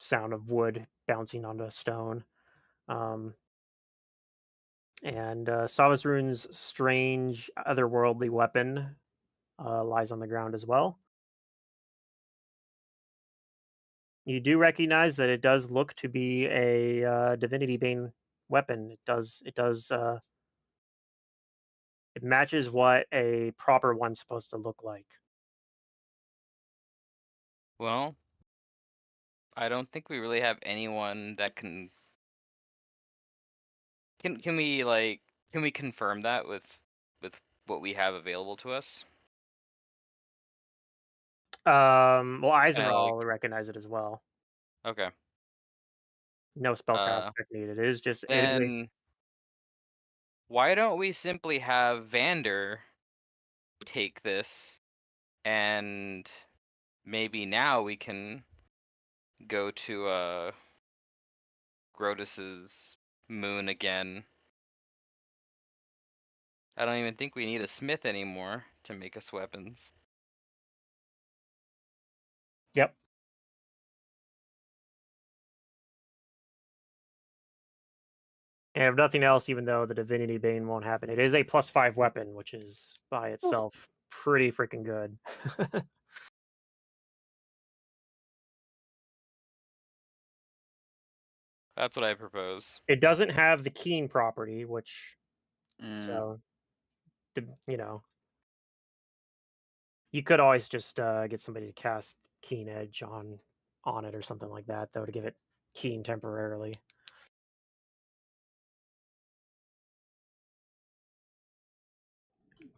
sound of wood bouncing onto a stone. And Savas Rune's strange otherworldly weapon lies on the ground as well. You do recognize that it does look to be a Divinity Bane weapon. It matches what a proper one's supposed to look like. Well, I don't think we really have anyone that can we confirm that with what we have available to us? Well, Kinda Eisenall like will recognize it as well. okay. No spellcraft check needed. It is a Then why don't we simply have Vander take this and maybe now we can go to Grotus's moon again. I don't even think we need a smith anymore to make us weapons. Yep. And if nothing else, even though the Divinity Bane won't happen, it is a +5 weapon, which is by itself pretty freaking good. That's what I propose. It doesn't have the keen property, which Mm. you know, you could always just get somebody to cast Keen Edge on it or something like that, though, to give it keen temporarily.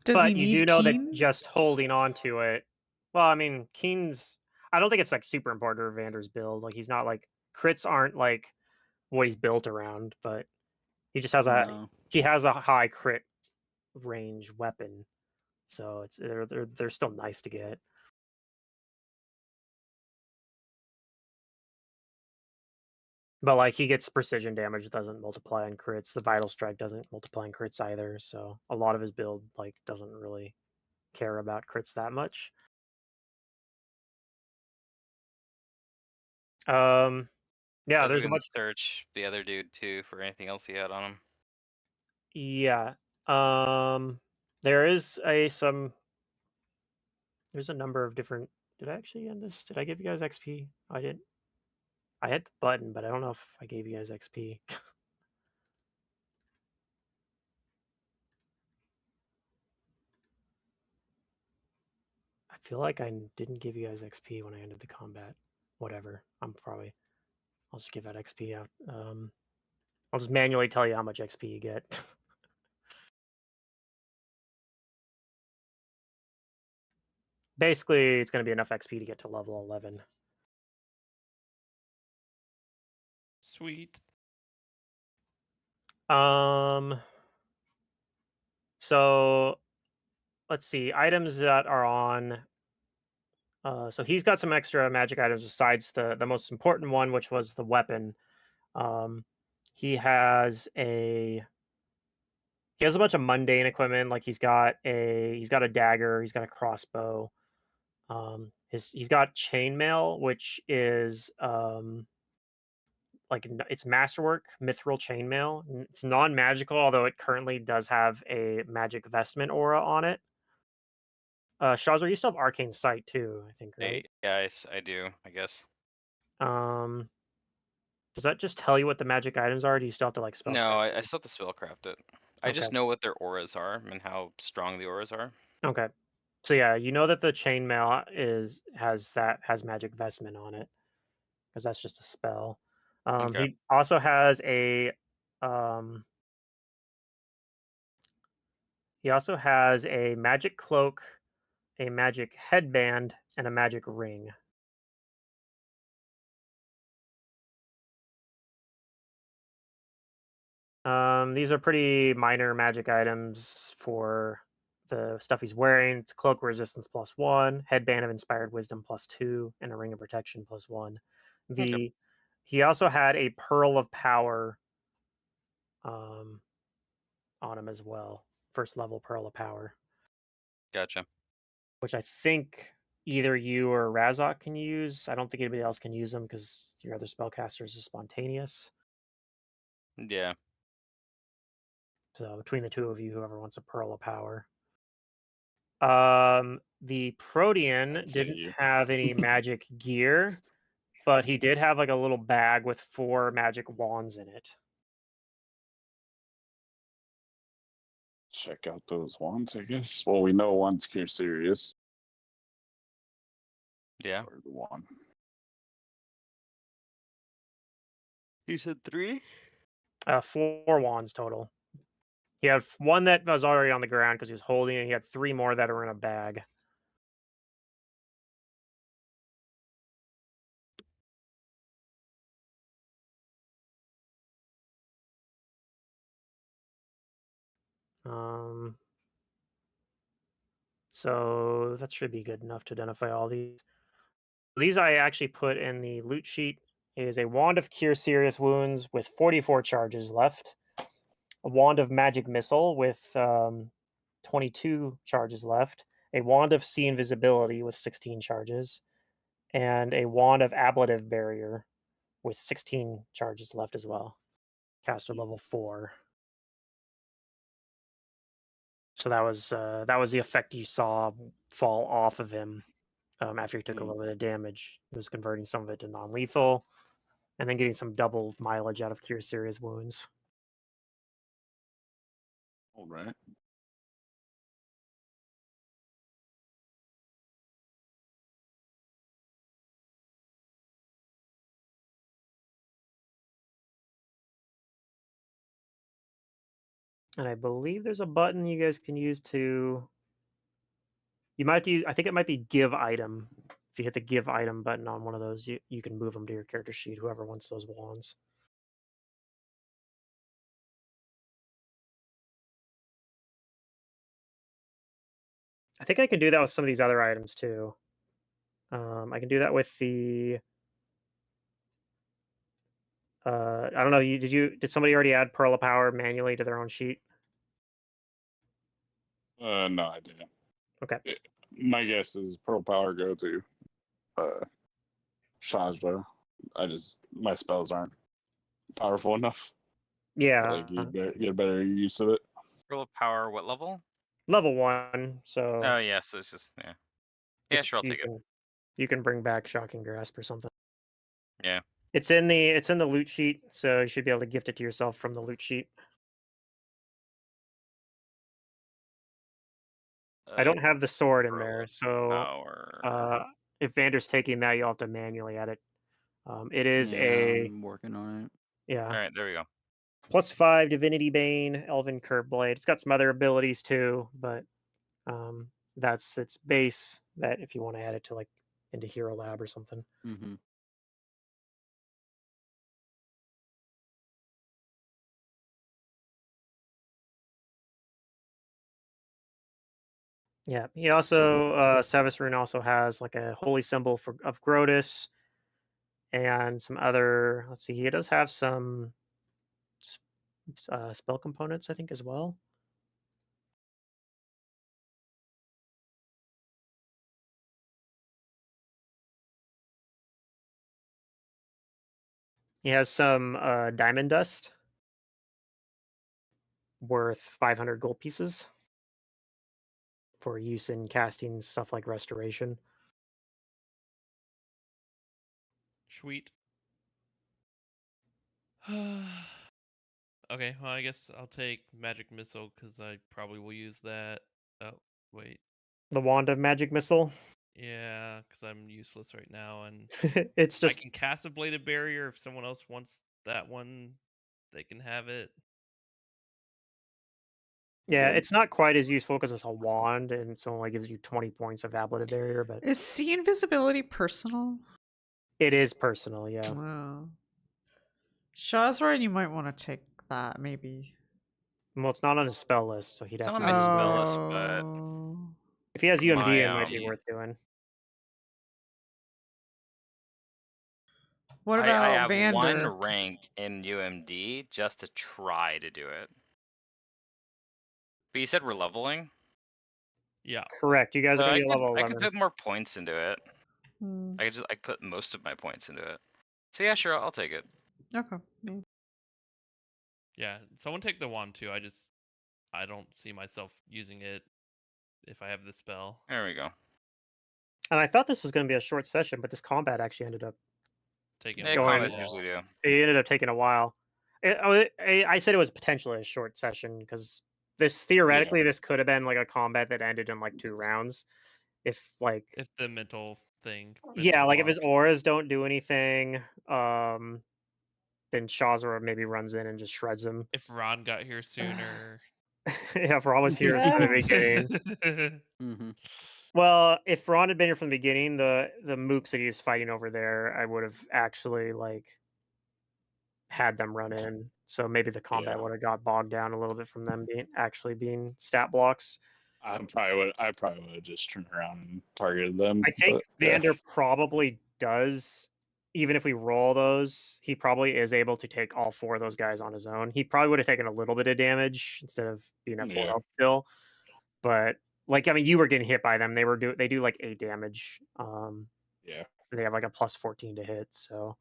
Does But he you do need know that Keen? just holding on to it. Well, I mean, Keen's. I don't think it's like super important to Vander's build. Like he's not like crits aren't like what he's built around, but he just has No. he has a high crit range weapon, so they're still nice to get. But like he gets precision damage, it doesn't multiply on crits. The vital strike doesn't multiply on crits either. So a lot of his build like doesn't really care about crits that much. Yeah, As we there's a can bunch. search the other dude too for anything else he had on him. Yeah. There is there's a number of different. Did I actually end this? Did I give you guys XP? I didn't. I hit the button, but I don't know if I gave you guys XP. I feel like I didn't give you guys XP when I ended the combat. Whatever. I'll just give that XP out. I'll just manually tell you how much XP you get. Basically, it's going to be enough XP to get to level 11. Sweet. So let's see. Items that are on. So he's got some extra magic items besides the most important one, which was the weapon. He has a bunch of mundane equipment, like he's got a dagger, he's got a crossbow. He's got chainmail, which is it's masterwork mithril chainmail. It's non-magical, although it currently does have a magic vestment aura on it. Shazar, you still have arcane sight too, I think, right? Yeah, I do, I guess. Does that just tell you what the magic items are? Or do you still have to like spell? No, I still have to spellcraft it. I just Okay. know what their auras are and how strong the auras are. Okay. So yeah, you know that the chainmail has magic vestment on it because that's just a spell. Okay. He also has a um, magic cloak, a magic headband, and a magic ring. These are pretty minor magic items for the stuff he's wearing. It's cloak resistance +1, headband of inspired wisdom +2, and a ring of protection +1. He also had a pearl of power on him as well. First level pearl of power. Gotcha. Which I think either you or Razok can use. I don't think anybody else can use them because your other spellcasters are spontaneous. Yeah. So between the two of you, whoever wants a pearl of power. The Protean I'd say didn't you. have any magic gear, but he did have like a little bag with 4 magic wands in it. Check out those wands, I guess. Well, we know one's Cure Serious. Yeah. Or the one. You said 3? 4 wands total. He had one that was already on the ground because he was holding it. He had 3 more that are in a bag. So that should be good enough to identify all these. These I actually put in the loot sheet. Is a wand of cure serious wounds with 44 charges left. A wand of magic missile with 22 charges left. A wand of see invisibility with 16 charges. And a wand of ablative barrier with 16 charges left as well. Caster level 4. So that was the effect you saw fall off of him after he took a little bit of damage. It was converting some of it to non-lethal, and then getting some double mileage out of cure serious wounds. All right. And I believe there's a button you guys can use to. You might use. I think it might be give item. If you hit the give item button on one of those, you can move them to your character sheet. Whoever wants those wands. I think I can do that with some of these other items too. I can do that with the. I don't know. Did somebody already add Pearl of Power manually to their own sheet? No, I didn't. Okay. My guess is Pearl Power go to Shazra. My spells aren't powerful enough. Yeah. Like you get better use of it. Roll of power, what level? Level 1, so Oh yeah, so it's just yeah, sure, I'll you take it. You can bring back Shocking Grasp or something. Yeah. It's in the loot sheet, so you should be able to gift it to yourself from the loot sheet. I don't have the sword in roll there, of so power. if Vander's taking that, you'll have to manually add it. It is I'm working on it. All right, there we go. +5 Divinity Bane, Elven Curve Blade. It's got some other abilities too, but that's its base. That if you want to add it to into Hero Lab or something. Mm-hmm. Yeah, he also Savis Rune also has like a holy symbol of Grotus and some other. Let's see, he does have some spell components, I think, as well. He has some diamond dust worth 500 gold pieces for use in casting stuff like restoration. Sweet. Okay, well, I guess I'll take Magic Missile because I probably will use that. Oh, wait. The Wand of Magic Missile. Yeah, because I'm useless right now, and It's I just can cast a Bladed Barrier if someone else wants that one. They can have it. yeah, it's not quite as useful because it's a wand and it only gives you 20 points of ablative barrier, but Is see invisibility personal? it is personal. Yeah. Wow. Shazran, you might want to take that, maybe. Well, it's not on his spell list, so he'd It's have not to. on my use spell it. list, but Oh. If he has UMD, my, it might be worth doing. What I about have one Vander? rank in UMD just to try to do it. But you said we're leveling? Yeah. Correct. You guys So are gonna I be could level I could 11. put more points into it. Hmm. I put most of my points into it. So yeah, sure, I'll take it. Okay. Yeah. Yeah, someone take the wand too. I don't see myself using it if I have the spell. There we go. And I thought this was going to be a short session, but this combat actually ended up Taking Yeah, a Going- combos while. usually do. it ended up taking a while. I said it was potentially a short session because this theoretically this could have been like a combat that ended in like 2 rounds, if like If the mental thing. yeah, like if his block. auras don't do anything, then Shazra maybe runs in and just shreds him. If Ron got here sooner. Yeah, if Ron was here from the beginning. Mm-hmm. Well, if Ron had been here from the beginning, the mooks that he was fighting over there, I would have actually like had them run in. So maybe the combat Yeah. would have got bogged down a little bit from them being stat blocks. I probably would have just turned around and targeted them. I think but, yeah. Vander probably does. Even if we roll those, he probably is able to take all 4 of those guys on his own. He probably would have taken a little bit of damage instead of being at 4 Yeah. health still. But like, I mean, you were getting hit by them. They do like 8 damage. Yeah. They have like a +14 to hit. So,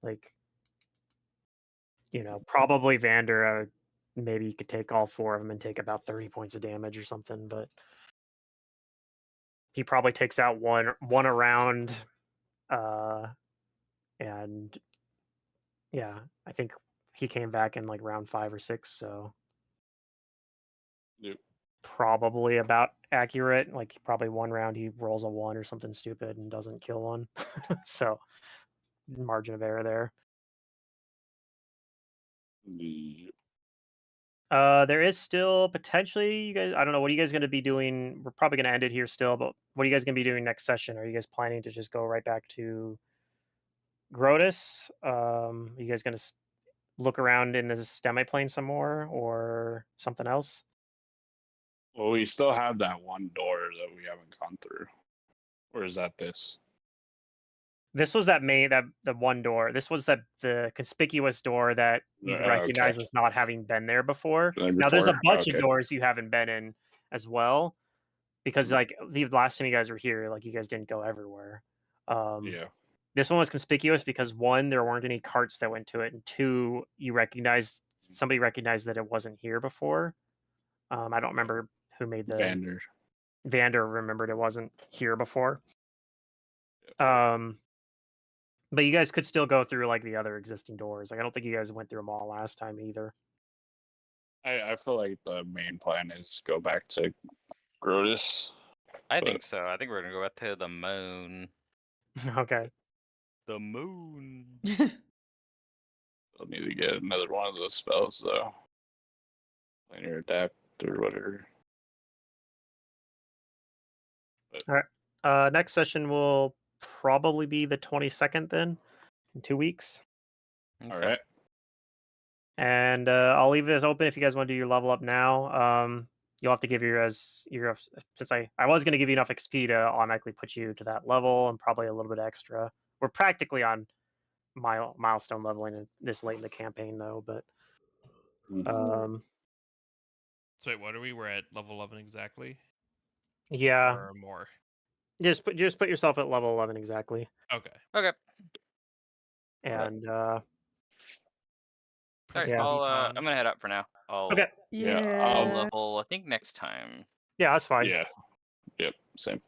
like, probably Vander. Maybe you could take all 4 of them and take about 30 points of damage or something. But he probably takes out one around. And yeah, I think he came back in like round 5 or 6. So Yep. probably about accurate. Like probably one round he rolls a 1 or something stupid and doesn't kill one. So margin of error there. Yep. There is still potentially, you guys, I don't know, what are you guys going to be doing? We're probably going to end it here still, but what are you guys going to be doing next session? Are you guys planning to just go right back to Grotus? Are you guys going to look around in this demi-plane some more or something else? Well, we still have that one door that we haven't gone through. Or is that this? This was the one door. This was the conspicuous door that you Okay. recognize as not having been there before. Been Now there's a before? bunch of Okay. doors you haven't been in as well. because like the last time you guys were here, like you guys didn't go everywhere. Yeah. This one was conspicuous because one, there weren't any carts that went to it, and two, somebody recognized that it wasn't here before. I don't remember who made the Vander. Vander remembered it wasn't here before. But you guys could still go through like the other existing doors. Like I don't think you guys went through them all last time either. I feel like the main plan is go back to Grotus. I think so. I think we're gonna go back to the moon. Okay. The moon. I'll need to get another one of those spells though. Linear adapt or whatever. Next session will probably be the 22nd then, in 2 weeks. All right. And I'll leave this open if you guys want to do your level up now. You'll have to give since I was going to give you enough XP to automatically put you to that level and probably a little bit extra. We're practically on milestone leveling this late in the campaign though, but So wait, what are we? We're at level 11 exactly, yeah, or more? just put yourself at level 11 exactly. Okay. Okay. And All right, Yeah. I'm gonna head up for now. okay, I'll level, I think, next time. yeah, that's fine. Yeah. Yep. Same.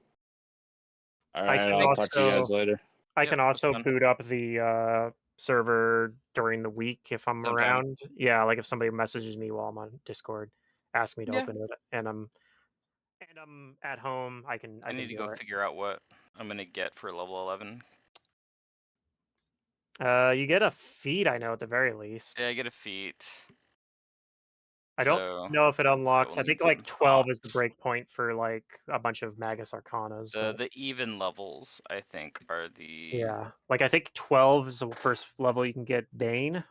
All I right. can I'll talk to you guys also- later. I Yep, can that's also fine. boot up the server during the week if I'm Sometime. around. Yeah, like if somebody messages me while I'm on Discord, ask me to Yeah. open it, and I'm at home. I can need to do go it. figure out what I'm gonna get for level 11. You get a feat, I know, at the very least. Yeah, I get a feat. I don't know if it unlocks. we'll I think need like some 12 is the hops. break point for like a bunch of Magus Arcanas. but The even levels, I think, are the yeah, like I think 12 is the first level you can get Bane.